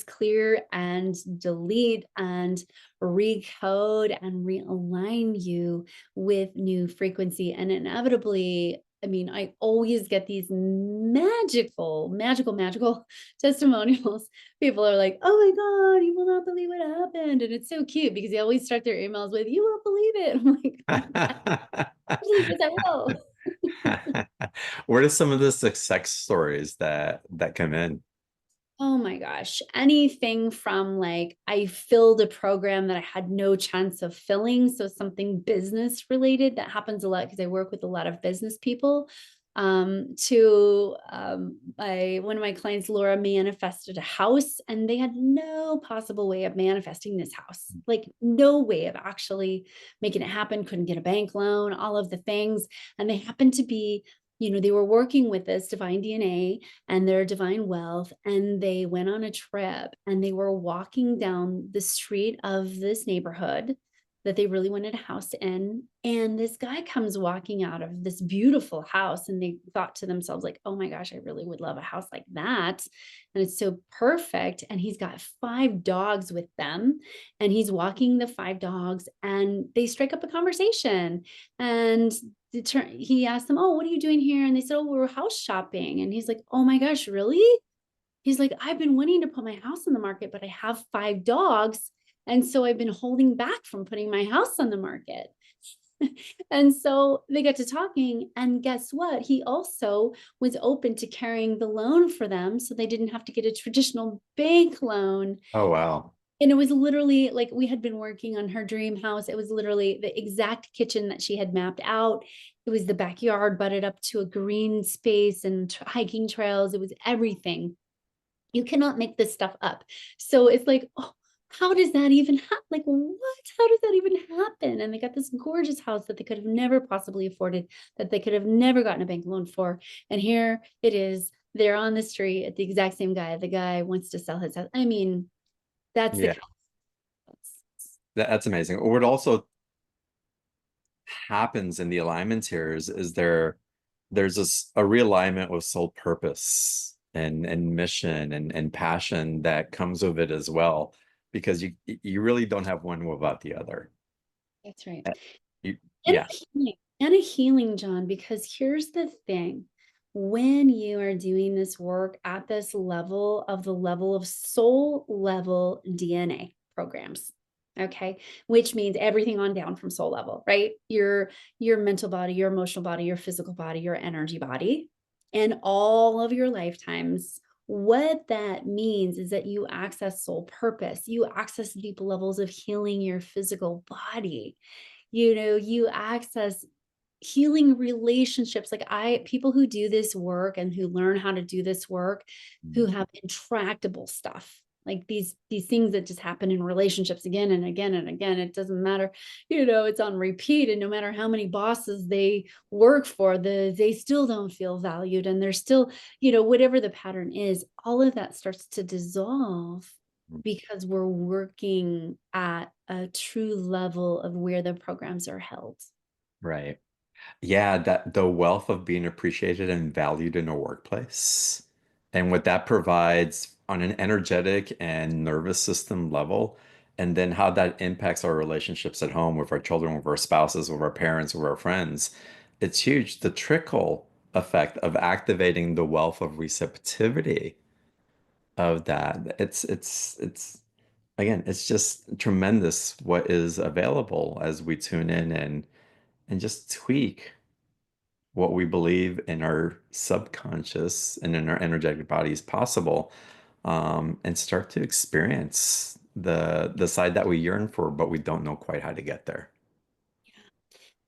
clear and delete and recode and realign you with new frequency. And inevitably, I mean, I always get these magical testimonials. People are like, oh my God, you will not believe what happened. And it's so cute because they always start their emails with, you won't believe it. I'm like, yes, I will. What are some of the success stories that come in? Oh my gosh. Anything from like I filled a program that I had no chance of filling. So something business related that happens a lot because I work with a lot of business people. To one of my clients, Laura, manifested a house and they had no possible way of manifesting this house, like no way of actually making it happen, couldn't get a bank loan, all of the things. And they happened to be they were working with this divine DNA and their divine wealth, and they went on a trip and they were walking down the street of this neighborhood that they really wanted a house in. And this guy comes walking out of this beautiful house, and they thought to themselves, like, oh my gosh, I really would love a house like that. And it's so perfect. And he's got 5 dogs with them, and he's walking the 5 dogs, and they strike up a conversation. And he asked them, oh, what are you doing here? And they said, oh, we're house shopping. And he's like, oh my gosh, really? He's like, I've been wanting to put my house on the market, but I have 5 dogs. And so I've been holding back from putting my house on the market. And so they got to talking, and guess what? He also was open to carrying the loan for them, so they didn't have to get a traditional bank loan. Oh, wow. And it was literally like, we had been working on her dream house. It was literally the exact kitchen that she had mapped out. It was the backyard butted up to a green space and hiking trails. It was everything. You cannot make this stuff up. So it's like, oh, how does that even happen? Like, what? How does that even happen? And they got this gorgeous house that they could have never possibly afforded, that they could have never gotten a bank loan for. And here it is. They're on the street at the exact same guy. The guy wants to sell his house. I mean, that's the Yeah, that's amazing. What also happens in the alignments here is there's a realignment with soul purpose and mission and passion that comes with it as well, because you really don't have one without the other. That's right. Uh, You, And yeah. a healing, John, because here's the thing. When you are doing this work at this level of the level of soul level DNA programs, okay, which means everything on down from soul level, right? Your mental body, your emotional body, your physical body, your energy body, and all of your lifetimes. What that means is that you access soul purpose, you access deep levels of healing your physical body. You access healing relationships. Like, people who do this work and who learn how to do this work, who have intractable stuff, like these things that just happen in relationships again and again and again. It doesn't matter, it's on repeat, and no matter how many bosses they work for, they still don't feel valued, and they're still, whatever the pattern is, all of that starts to dissolve because we're working at a true level of where the programs are held. Right. Yeah, that the wealth of being appreciated and valued in a workplace, and what that provides on an energetic and nervous system level, and then how that impacts our relationships at home with our children, with our spouses, with our parents, with our friends. It's huge. The trickle effect of activating the wealth of receptivity of that. It's again, it's just tremendous what is available as we tune in and just tweak what we believe in our subconscious and in our energetic body is possible, and start to experience the side that we yearn for, but we don't know quite how to get there.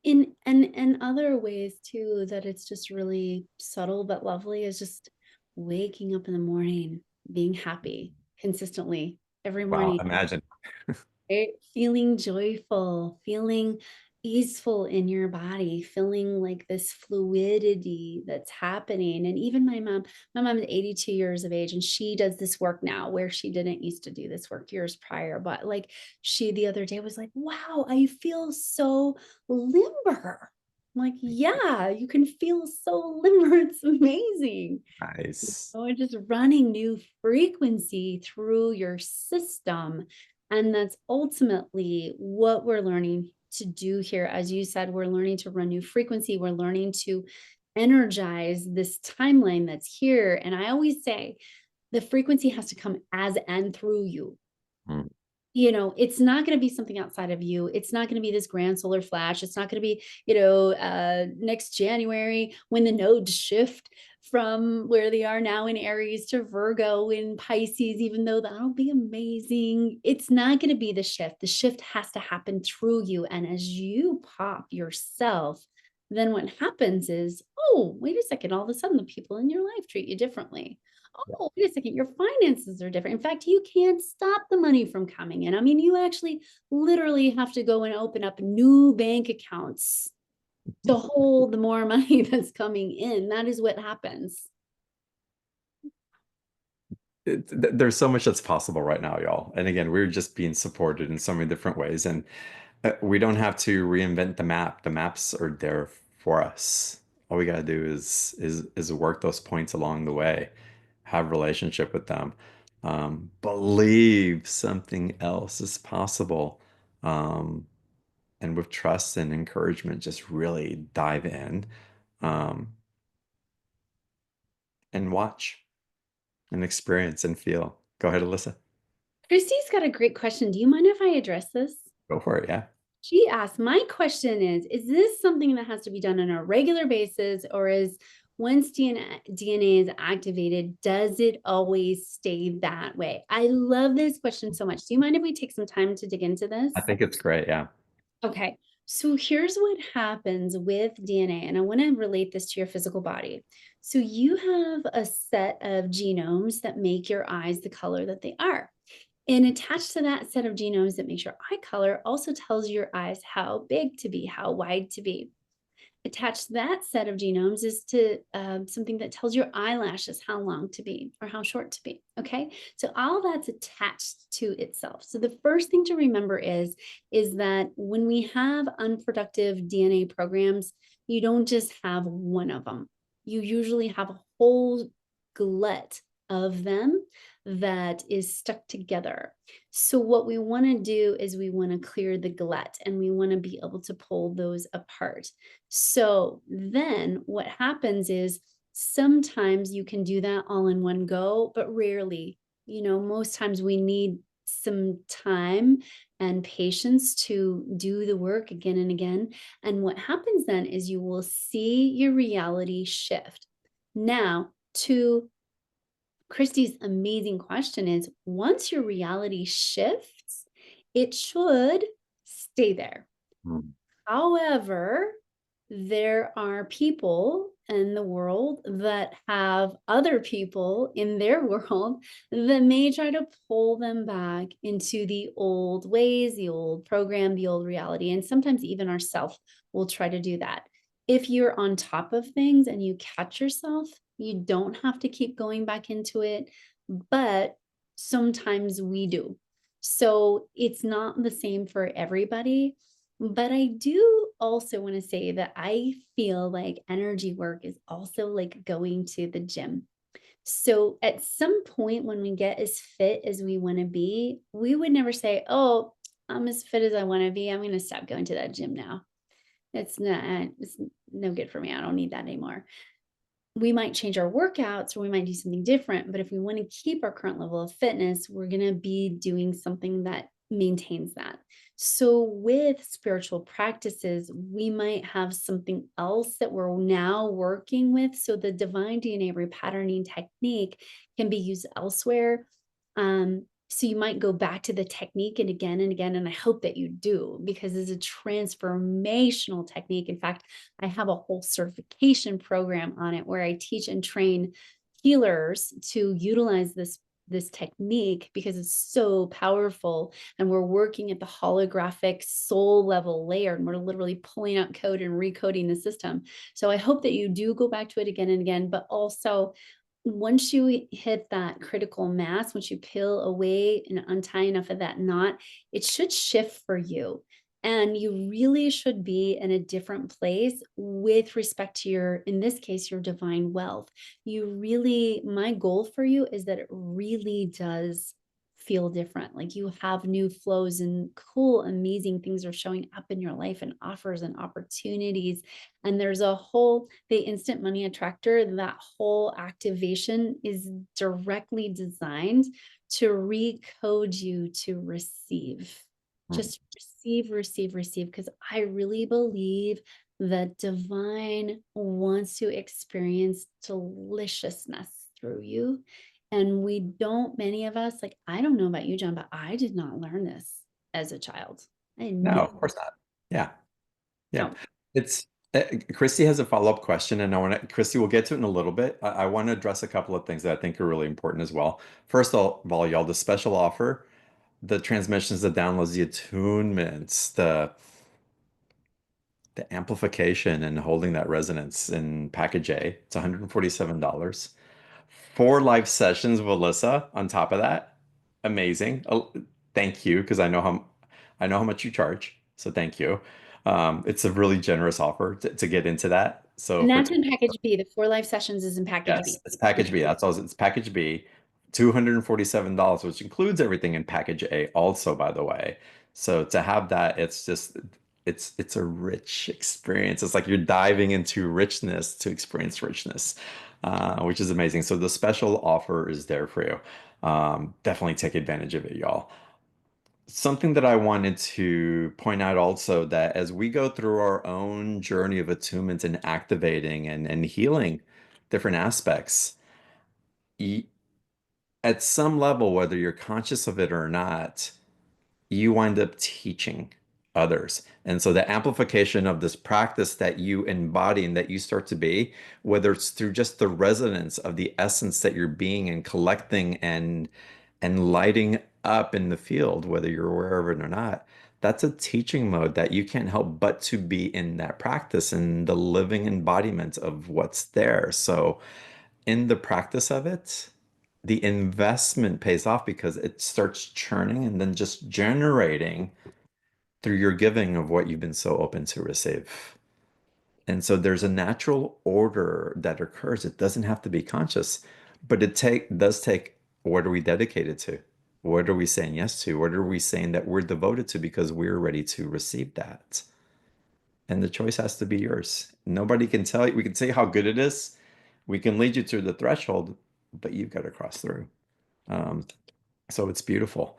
In and other ways too, that it's just really subtle but lovely, is just waking up in the morning, being happy consistently every Wow, morning, imagine. right? Feeling joyful, feeling easeful in your body, feeling like this fluidity that's happening. And even my mom is 82 years of age, and she does this work now where she didn't used to do this work years prior. But like, she the other day was like, wow, I feel so limber. I'm like, yeah, you can feel so limber. It's amazing. Nice. Oh, and just running new frequency through your system. And that's ultimately what we're learning to do here. As you said, we're learning to run new frequency. We're learning to energize this timeline that's here. And I always say the frequency has to come as and through you. Mm. It's not going to be something outside of you. It's not going to be this grand solar flash. It's not going to be, next January when the nodes shift from where they are now in Aries to Virgo in Pisces, even though that'll be amazing. It's not going to be the shift. The shift has to happen through you. And as you pop yourself, then what happens is, oh, wait a second, all of a sudden the people in your life treat you differently. Oh, wait a second, your finances are different. In fact, you can't stop the money from coming in. I mean, you actually literally have to go and open up new bank accounts to hold the more money that's coming in. That is what happens. There's so much that's possible right now, y'all. And again, we're just being supported in so many different ways. And we don't have to reinvent the map. The maps are there for us. All we gotta do is work those points along the way, have relationship with them, believe something else is possible, um, and with trust and encouragement, just really dive in, um, and watch and experience and feel. Go ahead, Alyssa. Christy's got a great question. Do you mind if I address this? Go for it. Yeah. She asked, my question is this something that has to be done on a regular basis, or is once DNA is activated, does it always stay that way? I love this question so much. Do you mind if we take some time to dig into this? I think it's great. Yeah. Okay, so here's what happens with DNA, and I want to relate this to your physical body. So you have a set of genomes that make your eyes the color that they are. And attached to that set of genomes that makes your eye color also tells your eyes how big to be, how wide to be. Attached to that set of genomes is to something that tells your eyelashes how long to be or how short to be. Okay, so all that's attached to itself. So the first thing to remember is that when we have unproductive DNA programs, you don't just have one of them. You usually have a whole glut of them that is stuck together. So what we want to do is we want to clear the glut and we want to be able to pull those apart. So then what happens is sometimes you can do that all in one go, but rarely. Most times we need some time and patience to do the work again and again. And what happens then is you will see your reality shift. Now, to Christy's amazing question is, once your reality shifts, it should stay there. Mm. However, there are people in the world that have other people in their world that may try to pull them back into the old ways, the old program, the old reality. And sometimes even ourselves will try to do that. If you're on top of things and you catch yourself, you don't have to keep going back into it, but sometimes we do. So it's not the same for everybody. But I do also want to say that I feel like energy work is also like going to the gym. So at some point when we get as fit as we want to be, we would never say, "Oh, I'm as fit as I want to be. I'm going to stop going to that gym now. It's no good for me. I don't need that anymore." We might change our workouts or we might do something different. But if we want to keep our current level of fitness, we're going to be doing something that maintains that. So with spiritual practices, we might have something else that we're now working with. So the divine DNA repatterning technique can be used elsewhere. So you might go back to the technique and again, and I hope that you do, because it's a transformational technique. In fact, I have a whole certification program on it where I teach and train healers to utilize this technique because it's so powerful, and we're working at the holographic soul level layer, and we're literally pulling out code and recoding the system. So I hope that you do go back to it again and again, but also once you hit that critical mass, once you peel away and untie enough of that knot, it should shift for you. And you really should be in a different place with respect to your, in this case, your divine wealth. My goal for you is that it really does feel different. Like you have new flows and cool, amazing things are showing up in your life and offers and opportunities. And there's the instant money attractor, that whole activation is directly designed to recode you to receive. Just receive, because I really believe that divine wants to experience deliciousness through you. And many of us, like, I don't know about you, John, but I did not learn this as a child. I had No, no. of course not. Yeah. Yeah. So It's Christy has a follow-up question, and Christy, we'll get to it in a little bit. I want to address a couple of things that I think are really important as well. First of all, y'all, the special offer, the transmissions, the downloads, the attunements, the amplification and holding that resonance in package A, it's $147. 4 live sessions with Alyssa on top of that. Amazing. Oh, thank you, because I know how much you charge. So thank you. It's a really generous offer to get into that. So And for that's in package B. The 4 live sessions is in package yes, B. it's package B. That's all. It's package B, $247, which includes everything in package A also, by the way. So to have that, it's just it's a rich experience. It's like you're diving into richness to experience richness, which is amazing. So the special offer is there for you. Definitely take advantage of it, y'all. Something that I wanted to point out also that as we go through our own journey of attunement and activating and healing different aspects, y- at some level, whether you're conscious of it or not, you wind up teaching others. And so the amplification of this practice that you embody and that you start to be, whether it's through just the resonance of the essence that you're being and collecting and lighting up in the field, whether you're aware of it or not, that's a teaching mode that you can't help but to be in that practice and the living embodiment of what's there. So in the practice of it, the investment pays off because it starts churning and then just generating through your giving of what you've been so open to receive. And so there's a natural order that occurs. It doesn't have to be conscious, but does take what are we dedicated to? What are we saying yes to? What are we saying that we're devoted to because we're ready to receive that? And the choice has to be yours. Nobody can tell you. We can say how good it is. We can lead you to the threshold, but you've got to cross through. Um, so it's beautiful.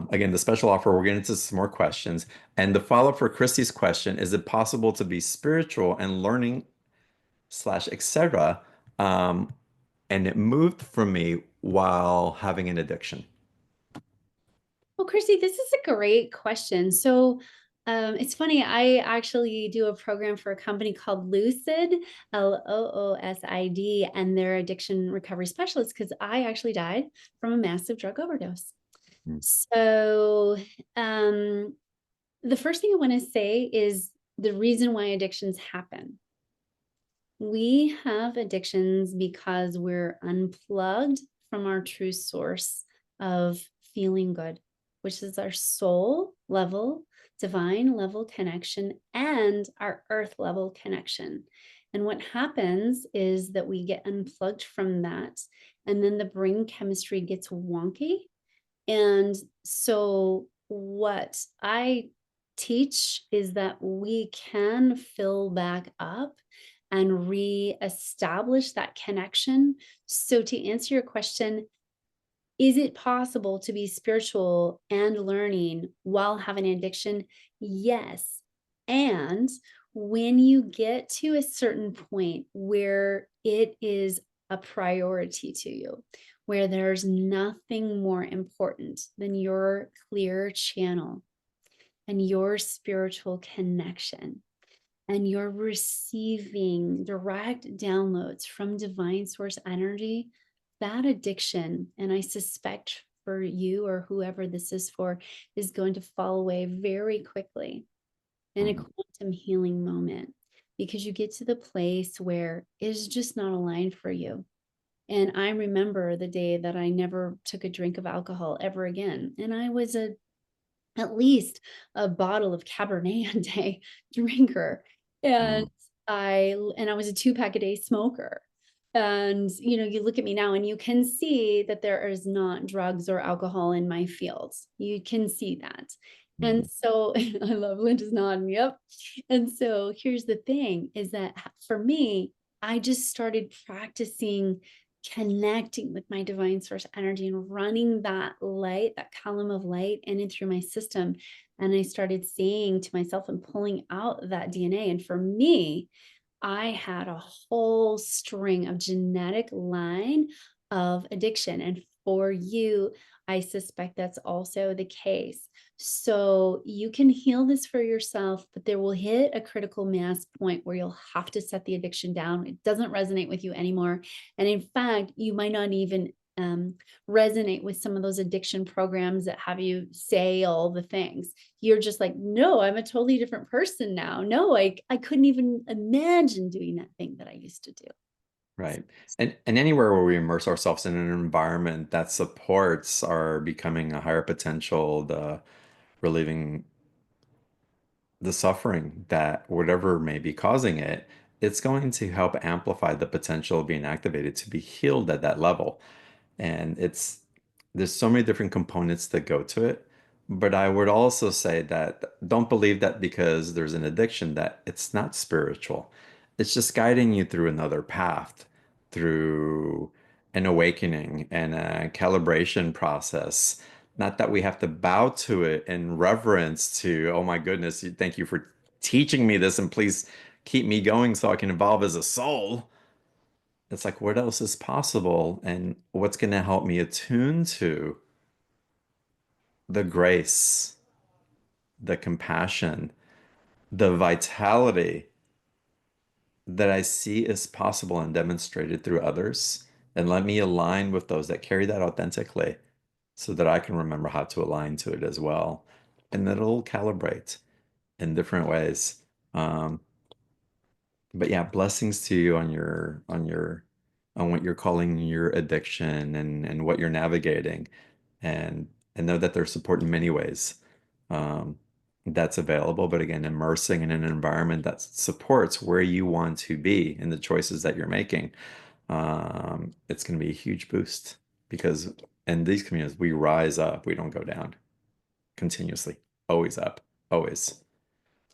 Again, the special offer, we're getting into some more questions. And the follow-up for Christy's question, is it possible to be spiritual and learning slash etc. And it moved from me while having an addiction. Well, Chrissy, this is a great question. So it's funny, I actually do a program for a company called Lucid, Loosid, and they're addiction recovery specialists because I actually died from a massive drug overdose. Mm. So the first thing I want to say is the reason why addictions happen. We have addictions because we're unplugged from our true source of feeling good, which is our soul level, divine level connection, and our earth level connection. And what happens is that we get unplugged from that, and then the brain chemistry gets wonky. And so, what I teach is that we can fill back up and re-establish that connection. So to answer your question, is it possible to be spiritual and learning while having an addiction? Yes. And when you get to a certain point where it is a priority to you, where there's nothing more important than your clear channel and your spiritual connection, and you're receiving direct downloads from divine source energy, that addiction, and I suspect for you or whoever this is for, is going to fall away very quickly in a quantum healing moment, because you get to the place where it's just not aligned for you. And I remember the day that I never took a drink of alcohol ever again. And I was at least a bottle of Cabernet a day drinker. And Mm. I was a 2 pack a day smoker. And you look at me now and you can see that there is not drugs or alcohol in my fields. You can see that. And Mm. so I love Linda's nodding, yep. And so here's the thing is that for me, I just started practicing connecting with my divine source energy and running that light, that column of light in and through my system. And I started saying to myself and pulling out that DNA. And for me, I had a whole string of genetic line of addiction. And for you, I suspect that's also the case. So you can heal this for yourself, but there will hit a critical mass point where you'll have to set the addiction down. It doesn't resonate with you anymore. And in fact, you might not even resonate with some of those addiction programs that have you say all the things. You're just like, no, I'm a totally different person now. No, I couldn't even imagine doing that thing that I used to do. Right. And anywhere where we immerse ourselves in an environment that supports our becoming a higher potential, the relieving the suffering that whatever may be causing it, it's going to help amplify the potential of being activated to be healed at that level. And there's so many different components that go to it. But I would also say that don't believe that because there's an addiction that it's not spiritual. It's just guiding you through another path, through an awakening and a calibration process. Not that we have to bow to it in reverence to, oh my goodness, thank you for teaching me this and please keep me going so I can evolve as a soul. It's like, what else is possible? And what's going to help me attune to the grace, the compassion, the vitality that I see is possible and demonstrated through others? And let me align with those that carry that authentically so that I can remember how to align to it as well. And it'll calibrate in different ways. Um, but yeah, blessings to you on on what you're calling your addiction and what you're navigating. And know that there's support in many ways um, that's available. But again, immersing in an environment that supports where you want to be and the choices that you're making, it's going to be a huge boost because in these communities, we rise up, we don't go down continuously, always up, always.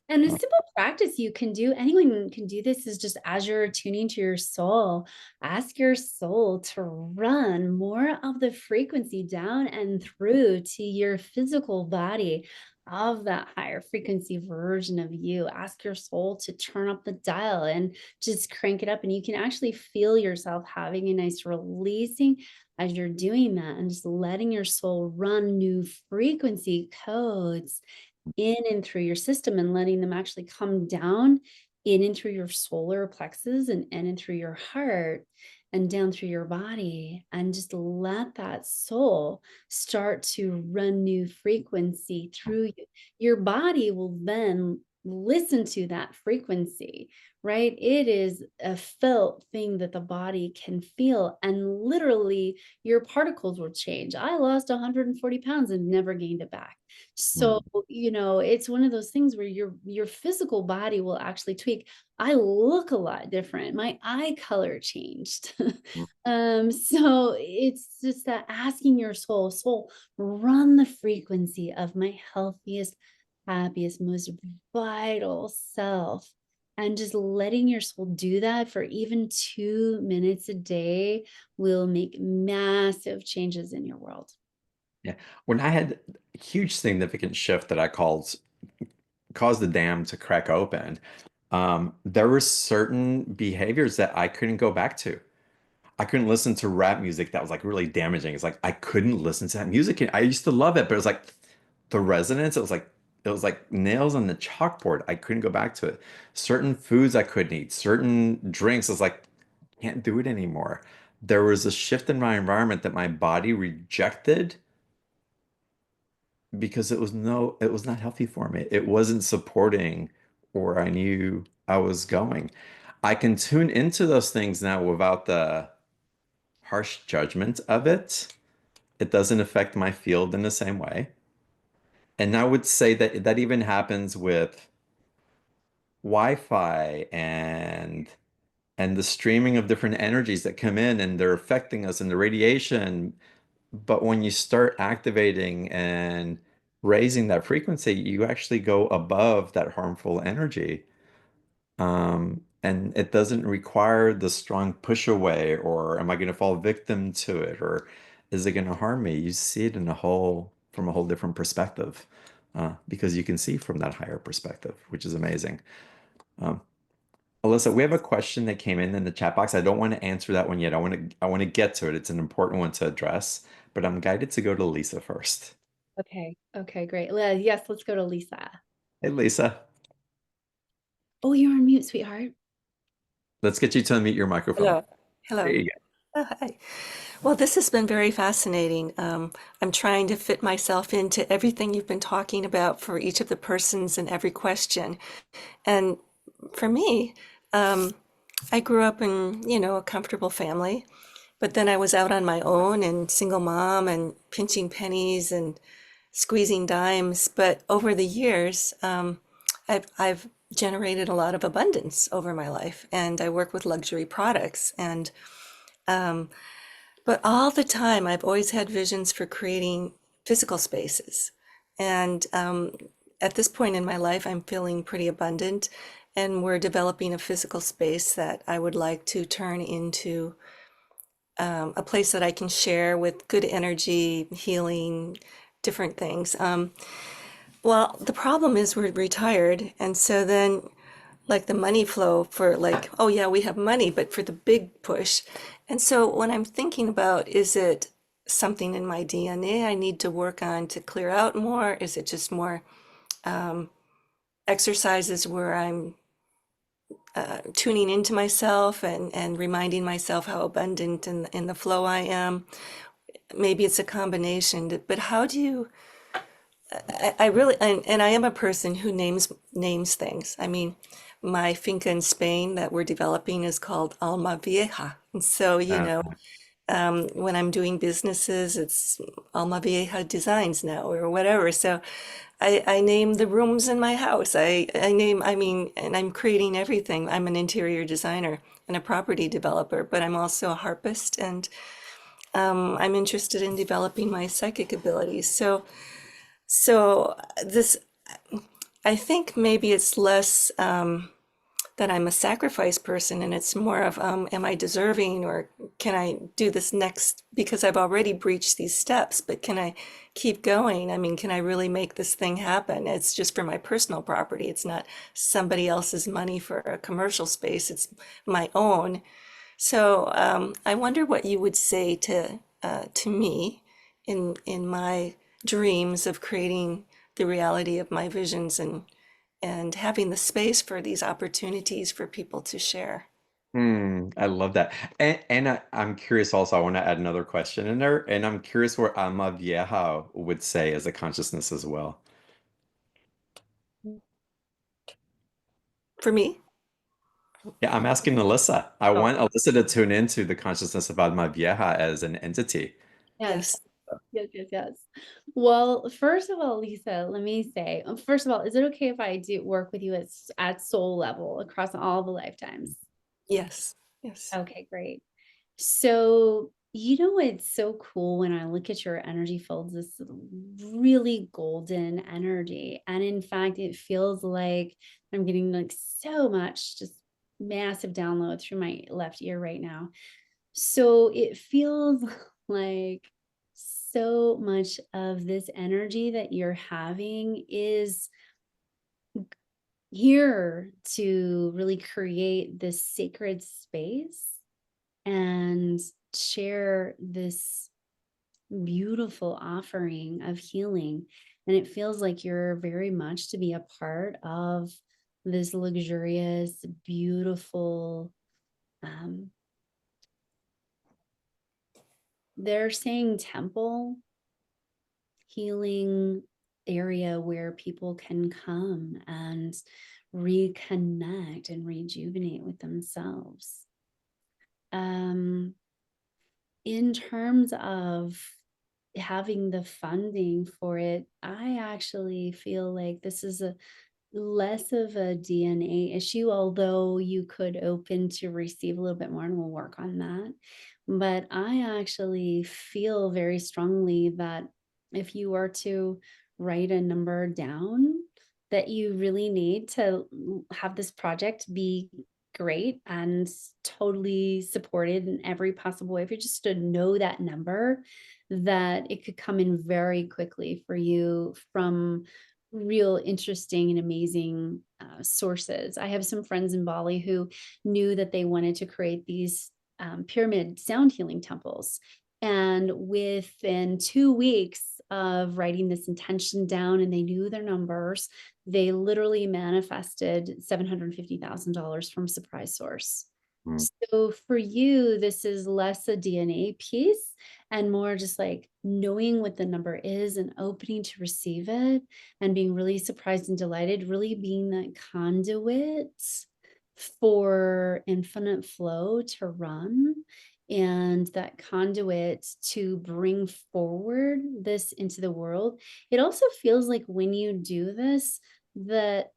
And a Uh, simple practice you can do, anyone can do this, is just as you're tuning to your soul, ask your soul to run more of the frequency down and through to your physical body of that higher frequency version of you. Ask your soul to turn up the dial and just crank it up. And you can actually feel yourself having a nice releasing as you're doing that and just letting your soul run new frequency codes in and through your system and letting them actually come down in and through your solar plexus and in and through your heart and down through your body, and just let that soul start to run new frequency through you. Your body will then listen to that frequency, right? It is a felt thing that the body can feel, and literally your particles will change. I lost 140 pounds and never gained it back. So, mm, it's one of those things where your physical body will actually tweak. I look a lot different. My eye color changed. mm, So it's just that asking your soul, run the frequency of my healthiest, happiest, most vital self. And just letting your soul do that for even 2 minutes a day will make massive changes in your world. yeah. When I had a huge significant shift that I called caused the dam to crack open, there were certain behaviors that I couldn't go back to. I couldn't listen to rap music that was like really damaging. It's like I couldn't listen to that music. I used to love it, but it was like the resonance, it was like nails on the chalkboard. I couldn't go back to it. Certain foods I couldn't eat, certain drinks, I was like, can't do it anymore. There was a shift in my environment that my body rejected because it was not healthy for me. It wasn't supporting where I knew I was going. I can tune into those things now without the harsh judgment of it. It doesn't affect my field in the same way. And I would say that that even happens with Wi-Fi and the streaming of different energies that come in and they're affecting us and the radiation. But when you start activating and raising that frequency, you actually go above that harmful energy. And it doesn't require the strong push away, or am I going to fall victim to it, or is it going to harm me? You see it in from a whole different perspective, because you can see from that higher perspective, which is amazing. Um, Alyssa, we have a question that came in the chat box. I don't want to answer that one yet. I want to get to it. It's an important one to address, but I'm guided to go to Lisa first. Okay. Okay, great. Yes, let's go to Lisa. Hey, Lisa, Oh, you're on mute, sweetheart. let's get you to unmute your microphone. Hello. There Hello. you Oh, hi. Well, this has been very fascinating. I'm trying to fit myself into everything you've been talking about for each of the persons and every question. And for me, um, I grew up in, a comfortable family, but then I was out on my own and single mom and pinching pennies and squeezing dimes. But over the years, I've generated a lot of abundance over my life, and I work with luxury products. And um, but all the time, I've always had visions for creating physical spaces. And at this point in my life, I'm feeling pretty abundant, and we're developing a physical space that I would like to turn into a place that I can share with good energy, healing, different things. Well, the problem is we're retired, and so then like the money flow for like, oh yeah, we have money, but for the big push. And so when I'm thinking about, is it something in my DNA I need to work on to clear out more? Is it just more um, exercises where I'm tuning into myself and reminding myself how abundant in the flow I am? Maybe it's a combination, but how do you I really and I am a person who names things. I mean, my finca in Spain that we're developing is called Alma Vieja. And so, Uh, when I'm doing businesses, it's Alma Vieja Designs now or whatever. So I name the rooms in my house. I mean, and I'm creating everything. I'm an interior designer and a property developer, but I'm also a harpist and I'm interested in developing my psychic abilities. So this, I think maybe it's less that I'm a sacrifice person, and it's more of, am I deserving, or can I do this next because I've already breached these steps, but can I keep going? I mean, can I really make this thing happen? It's just for my personal property. It's not somebody else's money for a commercial space. It's my own. So I wonder what you would say to me in my dreams of creating the reality of my visions and having the space for these opportunities for people to share. I love that. I'm curious also, I want to add another question in there, and I'm curious where Alma Vieja would say as a consciousness as well. For me, Yeah, I'm asking Alyssa. I Oh, want Alyssa to tune into the consciousness of Alma Vieja as an entity. yes. yes, Yes, yes, yes. Well, first of all, Lisa, let me say, first of all, is it okay if I do work with you at soul level across all the lifetimes? yes, yes. Okay, great. So, it's so cool when I look at your energy fields, this really golden energy. And in fact, it feels like I'm getting like so much just massive download through my left ear right now. So it feels like so much of this energy that you're having is here to really create this sacred space and share this beautiful offering of healing. And it feels like you're very much to be a part of this luxurious, beautiful, um, they're saying temple healing area where people can come and reconnect and rejuvenate with themselves. Um, in terms of having the funding for it, I actually feel like this is a less of a DNA issue, although you could open to receive a little bit more, and we'll work on that. But I actually feel very strongly that if you were to write a number down, that you really need to have this project be great and totally supported in every possible way. If you just to know that number, that it could come in very quickly for you from real interesting and amazing sources. I have some friends in Bali who knew that they wanted to create these pyramid sound healing temples. And within 2 weeks of writing this intention down, and they knew their numbers, they literally manifested $750,000 from surprise source. Mm. So for you, this is less a DNA piece and more just like knowing what the number is and opening to receive it and being really surprised and delighted, really being that conduit for infinite flow to run and that conduit to bring forward this into the world. It also feels like when you do this, that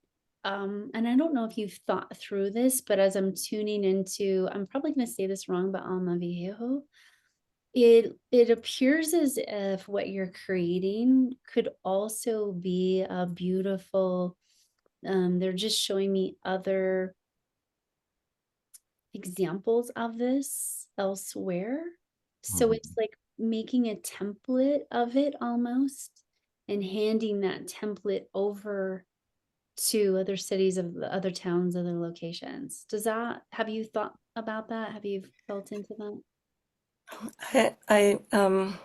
and I don't know if you've thought through this, but as I'm tuning into, I'm probably going to say this wrong, but Alma Viejo, it appears as if what you're creating could also be a beautiful, they're just showing me other examples of this elsewhere. So Mhm. it's like making a template of it almost and handing that template over to other cities of the other towns, other locations. Does that, have you thought about that? Have you felt into that? I, I, um,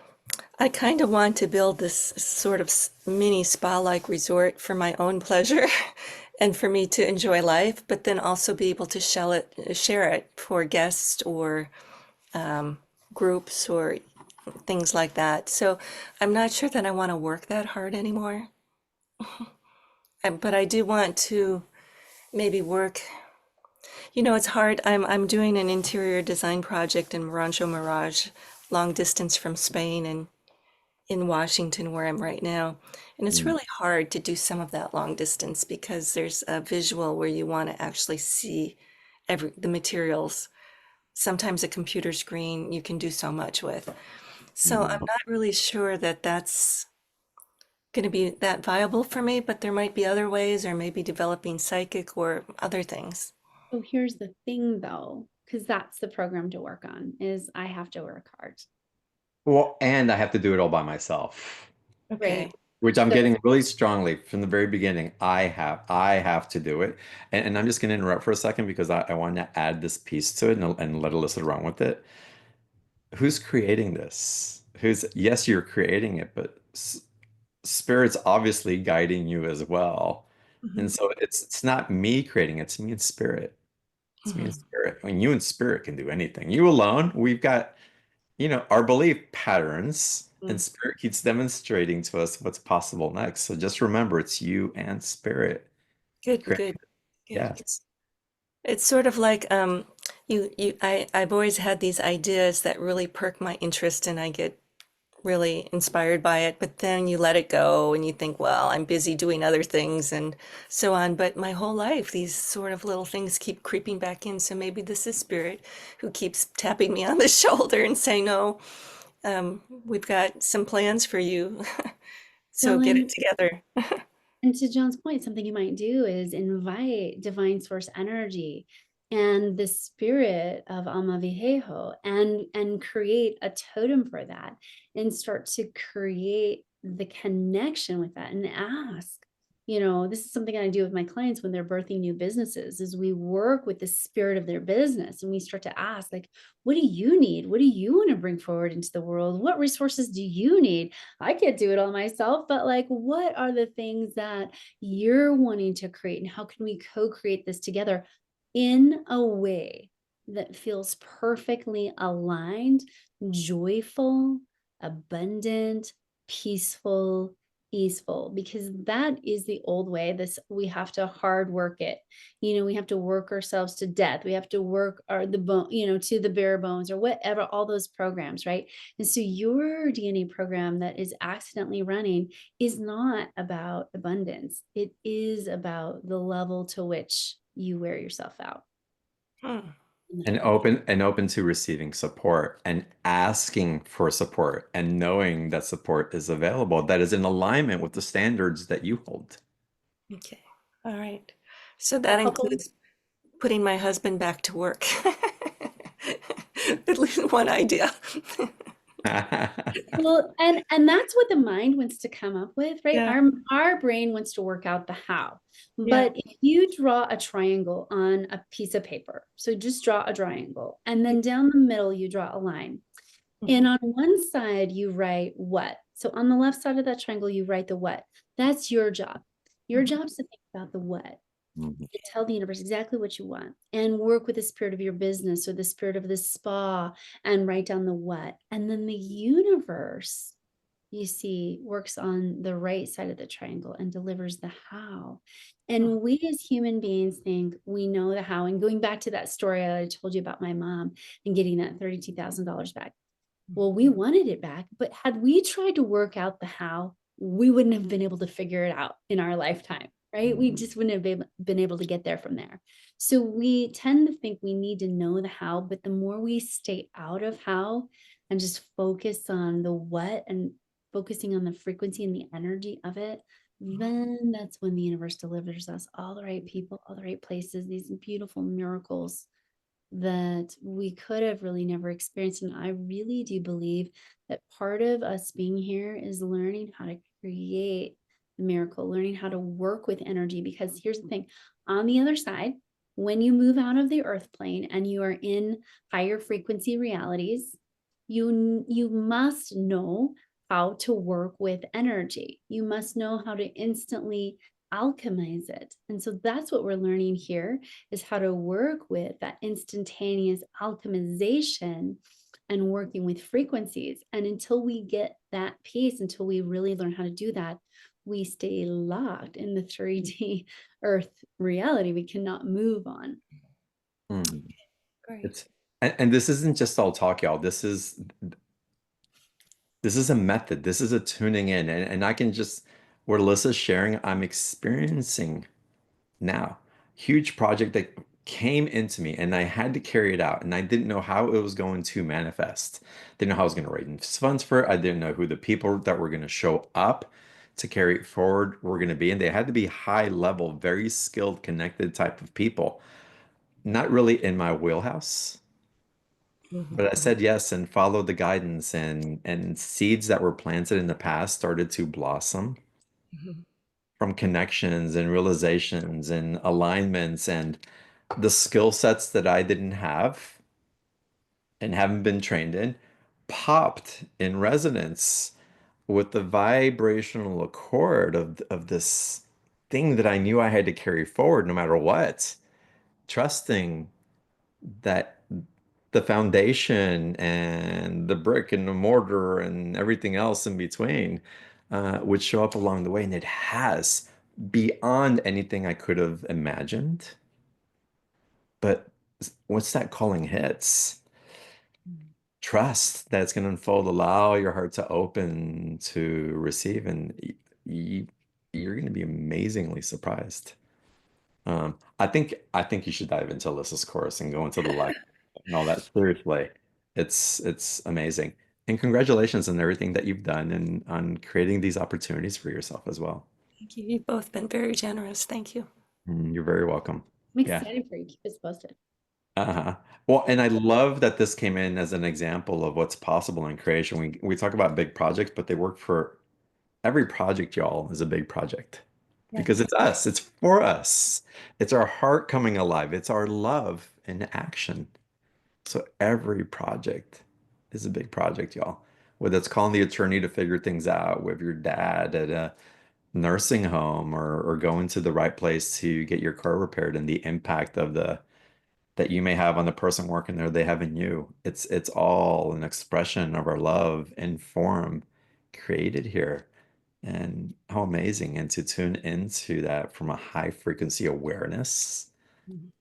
I kind of want to build this sort of mini spa-like resort for my own pleasure and for me to enjoy life, but then also be able to share it for guests or um, groups or things like that. So I'm not sure that I want to work that hard anymore. But I do want to maybe work. You know, it's hard. I'm doing an interior design project in Rancho Mirage, long distance from Spain and in Washington where I'm right now. And it's Mm. really hard to do some of that long distance because there's a visual where you want to actually see the materials. Sometimes a computer screen you can do so much with. So I'm Mm. not really sure that that's going to be that viable for me, but there might be other ways, or maybe developing psychic or other things. So here's the thing though, because that's the program to work on is I have to work hard, Well, and I have to do it all by myself, Okay. right? which I'm So getting really strongly from the very beginning. I have to do it. And I'm just going to interrupt for a second because I want to add this piece to it and let Alyssa run with it. Who's creating this? Yes, you're creating it, but Spirit's obviously guiding you as well. And Mhm. so it's not me creating it, it's me and Spirit. It's me and Mhm. Spirit. I mean, you and Spirit can do anything. You alone, we've got, our belief patterns, and Mm. Spirit keeps demonstrating to us what's possible next. So just remember, it's you and Spirit Good, creating. good, good. Yes. It's sort of like I've always had these ideas that really perk my interest and I get really inspired by it, but then you let it go and you think, well, I'm busy doing other things and so on. But my whole life, these sort of little things keep creeping back in. So maybe this is Spirit who keeps tapping me on the shoulder and saying, no, we've got some plans for you. So well, get it together. and to John's point, something you might do is invite divine source energy and the spirit of Alma Viejo and create a totem for that and start to create the connection with that and ask. This is something I do with my clients when they're birthing new businesses is we work with the spirit of their business and we start to ask like, what do you need? What do you want to bring forward into the world? What resources do you need? I can't do it all myself, but like, what are the things that you're wanting to create? And how can we co-create this together in a way that feels perfectly aligned, joyful, abundant, peaceful, easeful? Because that is the old way. We have to hard work it. We have to work ourselves to death. We have to work the bone, to the bare bones or whatever, all those programs, right? And so your DNA program that is accidentally running is not about abundance. It is about the level to which you wear yourself out Hmm. in that And way. open to receiving support and asking for support and knowing that support is available, that is in alignment with the standards that you hold. Okay. All right. So A that couple includes putting my husband back to work. At least one idea. Well, and that's what the mind wants to come up with, right? Yeah, Our brain wants to work out the how. yeah. But if you draw a triangle on a piece of paper, so just draw a triangle, and then down the middle you draw a line. And Mhm. on one side you write what. So on the left side of that triangle you write the what. That's your job. Your Mhm. job is to think about the what. Mhm. Tell the universe exactly what you want and work with the spirit of your business or the spirit of the spa and write down the what. And then the universe, you see, works on the right side of the triangle and delivers the how. And we as human beings think we know the how. And going back to that story I told you about my mom and getting that $32,000 back. Well, we wanted it back, but had we tried to work out the how, we wouldn't have been able to figure it out in our lifetime, right? We just wouldn't have been able to get there from there. So we tend to think we need to know the how, but the more we stay out of how and just focus on the what and focusing on the frequency and the energy of it, then that's when the universe delivers us all the right people, all the right places, these beautiful miracles that we could have really never experienced. And I really do believe that part of us being here is learning how to create the miracle, learning how to work with energy. Because here's the thing, on the other side, when you move out of the earth plane and you are in higher frequency realities, you must know how to work with energy. You must know how to instantly alchemize it. And so that's what we're learning here, is how to work with that instantaneous alchemization and working with frequencies. And until we get that piece, until we really learn how to do that, we stay locked in the 3D earth reality. We cannot move on. Mhm. Great. It's and this isn't just all talk, y'all. This is a method. This is a tuning in. And I can just, what Alyssa's sharing, I'm experiencing now. Huge project that came into me and I had to carry it out. And I didn't know how it was going to manifest. Didn't know how I was going to raise funds for it. I didn't know who the people that were going to show up to carry it forward were going to be. And they had to be high level, very skilled, connected type of people. Not really in my wheelhouse. Mhm. But I said yes and followed the guidance, and seeds that were planted in the past started to blossom Mhm. from connections and realizations and alignments and the skill sets that I didn't have and haven't been trained in popped in resonance with the vibrational accord of this thing that I knew I had to carry forward no matter what, trusting that the foundation and the brick and the mortar and everything else in between would show up along the way. And it has, beyond anything I could have imagined. But once that calling hits, trust that it's going to unfold, allow your heart to open to receive, and y you're going to be amazingly surprised. I think you should dive into Alyssa's course and go into the life and all that. Seriously, it's amazing. And congratulations on everything that you've done and on creating these opportunities for yourself as well. Thank you. You've both been very generous. Thank you. You're very welcome. I'm Yeah. excited for you. Keep us posted. Uh-huh. Well, and I love that this came in as an example of what's possible in creation. We talk about big projects, but they work for every project, y'all, is a big project because Yes. it's us, it's for us. It's our heart coming alive. It's our love in action. So every project is a big project, y'all. Whether it's calling the attorney to figure things out with your dad at a nursing home or going to the right place to get your car repaired and the impact of the that you may have on the person working there, they have in you. It's all an expression of our love in form created here. And how amazing. And to tune into that from a high frequency awareness. Mhm.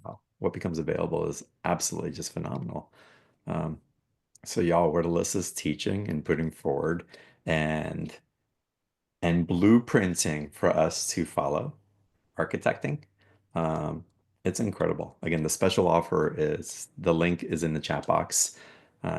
Wow. What becomes available is absolutely just phenomenal. Um, so y'all, what Alyssa's teaching and putting forward and blueprinting for us to follow, architecting, um, it's incredible. Again, the special offer is the link is in the chat box.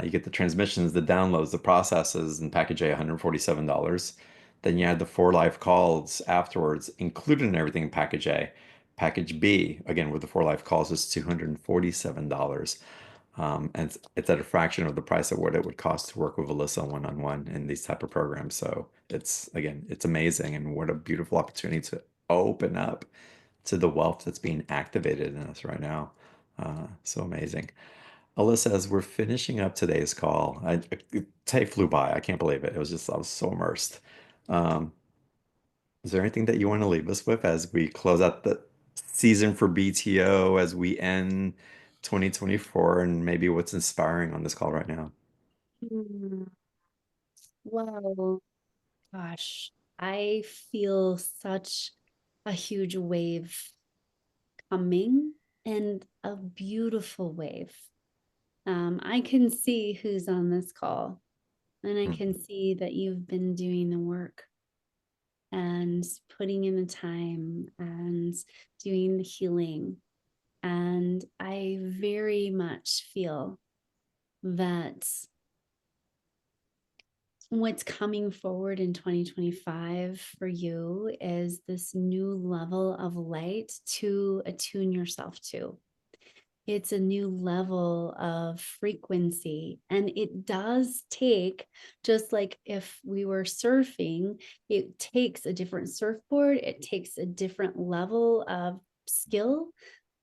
You get the transmissions, the downloads, the processes, and package A, $147. Then you add the 4 live calls afterwards, included in everything in package A. Package B, again, with the 4 live calls, is $247. And it's at a fraction of the price of what it would cost to work with Alyssa one-on-one in these type of programs. So it's, again, it's amazing. And what a beautiful opportunity to open up to the wealth that's being activated in us right now. So amazing. Alyssa, as we're finishing up today's call, today flew by. I can't believe it. It was just, I was so immersed. Um, Is there anything that you want to leave us with as we close out the season for BTO, as we end 2024, and maybe what's inspiring on this call right now? Hmm. Well, gosh, I feel such a huge wave coming, and a beautiful wave. I can see who's on this call, and I can see that you've been doing the work and putting in the time and doing the healing. And I very much feel that what's coming forward in 2025 for you is this new level of light to attune yourself to. It's a new level of frequency. And it does take, just like if we were surfing, it takes a different surfboard, it takes a different level of skill.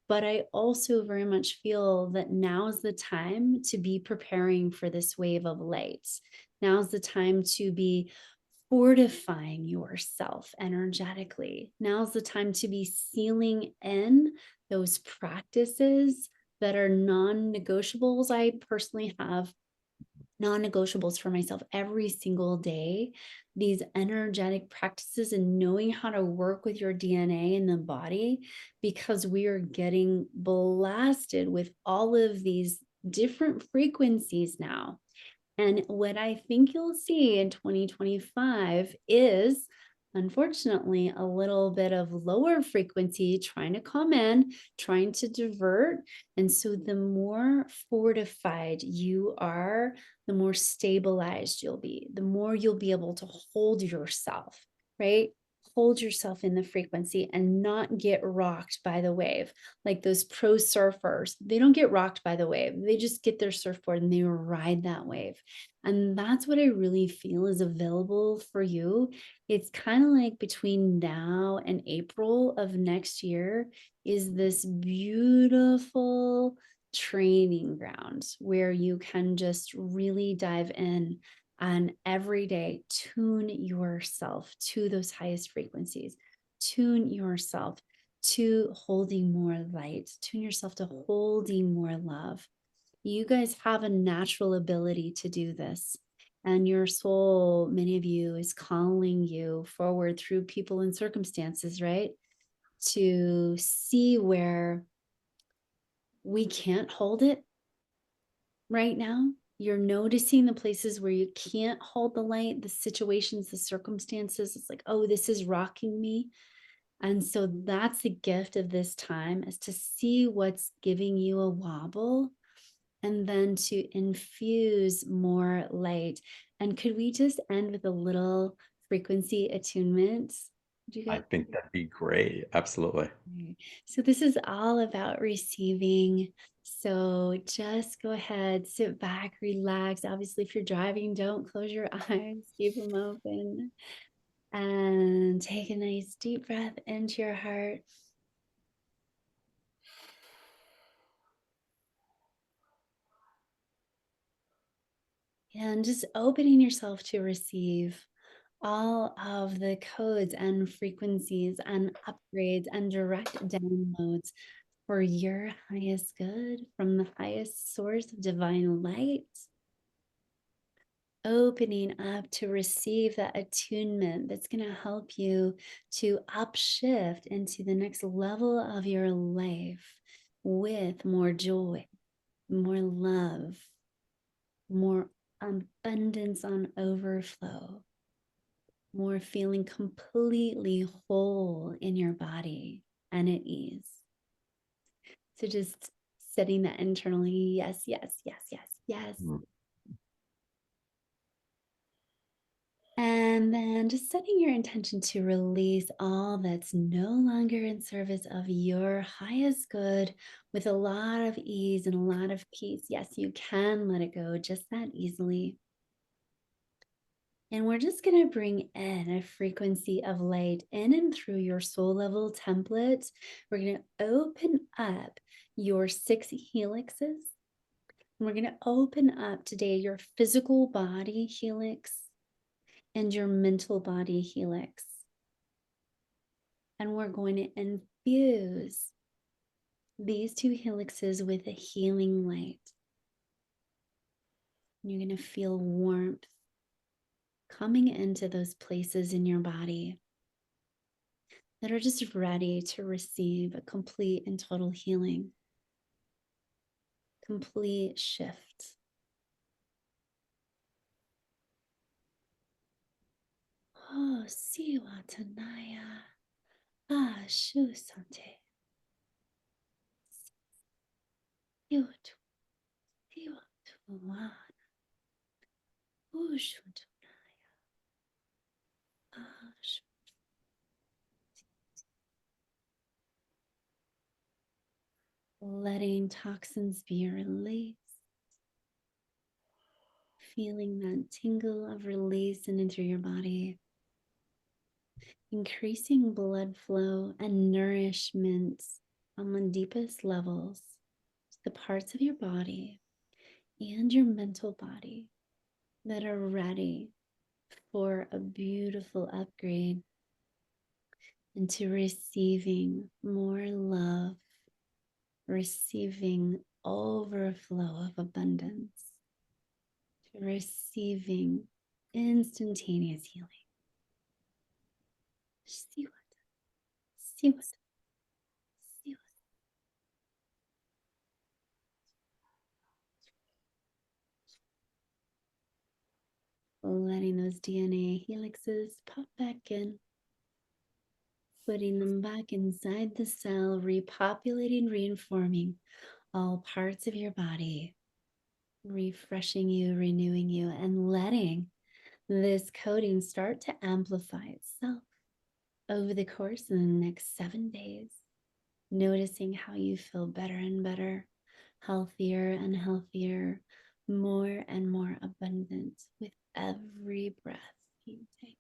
But I also very much feel that now's the time to be preparing for this wave of light. Now's the time to be fortifying yourself energetically. Now's the time to be sealing in those practices that are non-negotiables. I personally have non-negotiables for myself every single day. These energetic practices and knowing how to work with your DNA in the body, because we are getting blasted with all of these different frequencies now. And what I think you'll see in 2025 is, unfortunately, a little bit of lower frequency trying to come in, trying to divert. And so the more fortified you are, the more stabilized you'll be, the more you'll be able to hold yourself, right? Hold yourself in the frequency and not get rocked by the wave. Like those pro surfers, they don't get rocked by the wave. They just get their surfboard and they ride that wave. And that's what I really feel is available for you. It's kind of like between now and April of next year is this beautiful training ground where you can just really dive in and every day tune yourself to those highest frequencies, tune yourself to holding more light, tune yourself to holding more love. You guys have a natural ability to do this. And your soul, many of you, is calling you forward through people and circumstances, right? To see where we can't hold it right now. You're noticing the places where you can't hold the light, the situations, the circumstances. It's like, oh, this is rocking me. And so that's the gift of this time, is to see what's giving you a wobble and then to infuse more light. And could we just end with a little frequency attunement? Do you I guys? think that'd be great. Absolutely. So this is all about receiving. So just go ahead, sit back, relax. Obviously, if you're driving, don't close your eyes, keep them open. And take a nice deep breath into your heart. And just opening yourself to receive all of the codes and frequencies and upgrades and direct downloads for your highest good from the highest source of divine light. Opening up to receive that attunement that's going to help you to upshift into the next level of your life with more joy, more love, more abundance on overflow, more feeling completely whole in your body and at ease. So just setting that internally, yes, yes, yes, yes, yes. And then just setting your intention to release all that's no longer in service of your highest good with a lot of ease and a lot of peace. Yes, you can let it go just that easily. And we're just going to bring in a frequency of light in and through your soul level template. We're going to open up your 6 helixes. And we're going to open up today your physical body helix and your mental body helix. And we're going to infuse these two helixes with a healing light. You're going to feel warmth coming into those places in your body that are just ready to receive a complete and total healing, complete shift. Oh, siwa tanaya, shu sante, siwa tu, siwa tu wana, ushu tunaya, shu. Letting toxins be released, feeling that tingle of release in and through your body, increasing blood flow and nourishment on the deepest levels to the parts of your body and your mental body that are ready for a beautiful upgrade into receiving more love, receiving overflow of abundance, receiving instantaneous healing. See what, see what. Letting those DNA helixes pop back in, putting them back inside the cell, repopulating, reinforming all parts of your body, refreshing you, renewing you, and letting this coding start to amplify itself over the course of the next 7 days, noticing how you feel better and better, healthier and healthier, more and more abundant with every breath you take.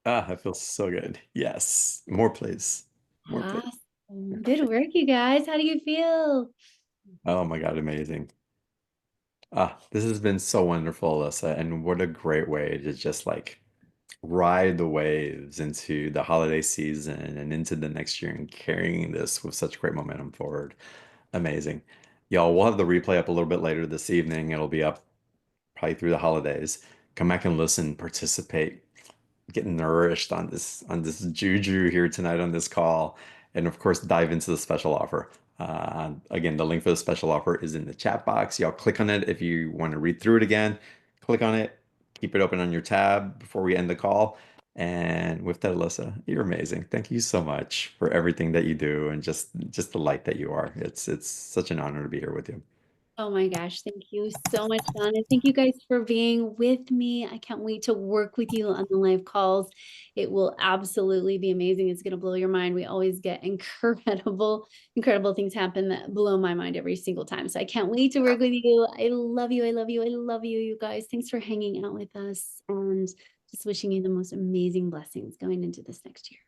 Ah, it feels so good. Yes. More, please. More, please. Awesome. Good work, you guys. How do you feel? Oh my God, amazing. Ah, this has been so wonderful, Alyssa, and what a great way to just like ride the waves into the holiday season and into the next year and carrying this with such great momentum forward. Amazing. Y'all, we'll have the replay up a little bit later this evening. It'll be up probably through the holidays. Come back and listen, participate, get nourished on this juju here tonight on this call, and of course dive into the special offer. Again, the link for the special offer is in the chat box. Y'all click on it if you want to read through it again. Click on it, keep it open on your tab before we end the call. And with that, Alyssa, you're amazing. Thank you so much for everything that you do and just the light that you are. It's such an honor to be here with you. Oh my gosh, thank you so much, Don. And thank you guys for being with me. I can't wait to work with you on the live calls. It will absolutely be amazing. It's going to blow your mind. We always get incredible things happen that blow my mind every single time. So I can't wait to work with you. I love you. I love you. I love you, you guys. Thanks for hanging out with us and just wishing you the most amazing blessings going into this next year.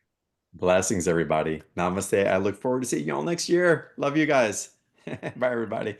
Blessings, everybody. Namaste. I look forward to seeing you all next year. Love you guys. Bye, everybody.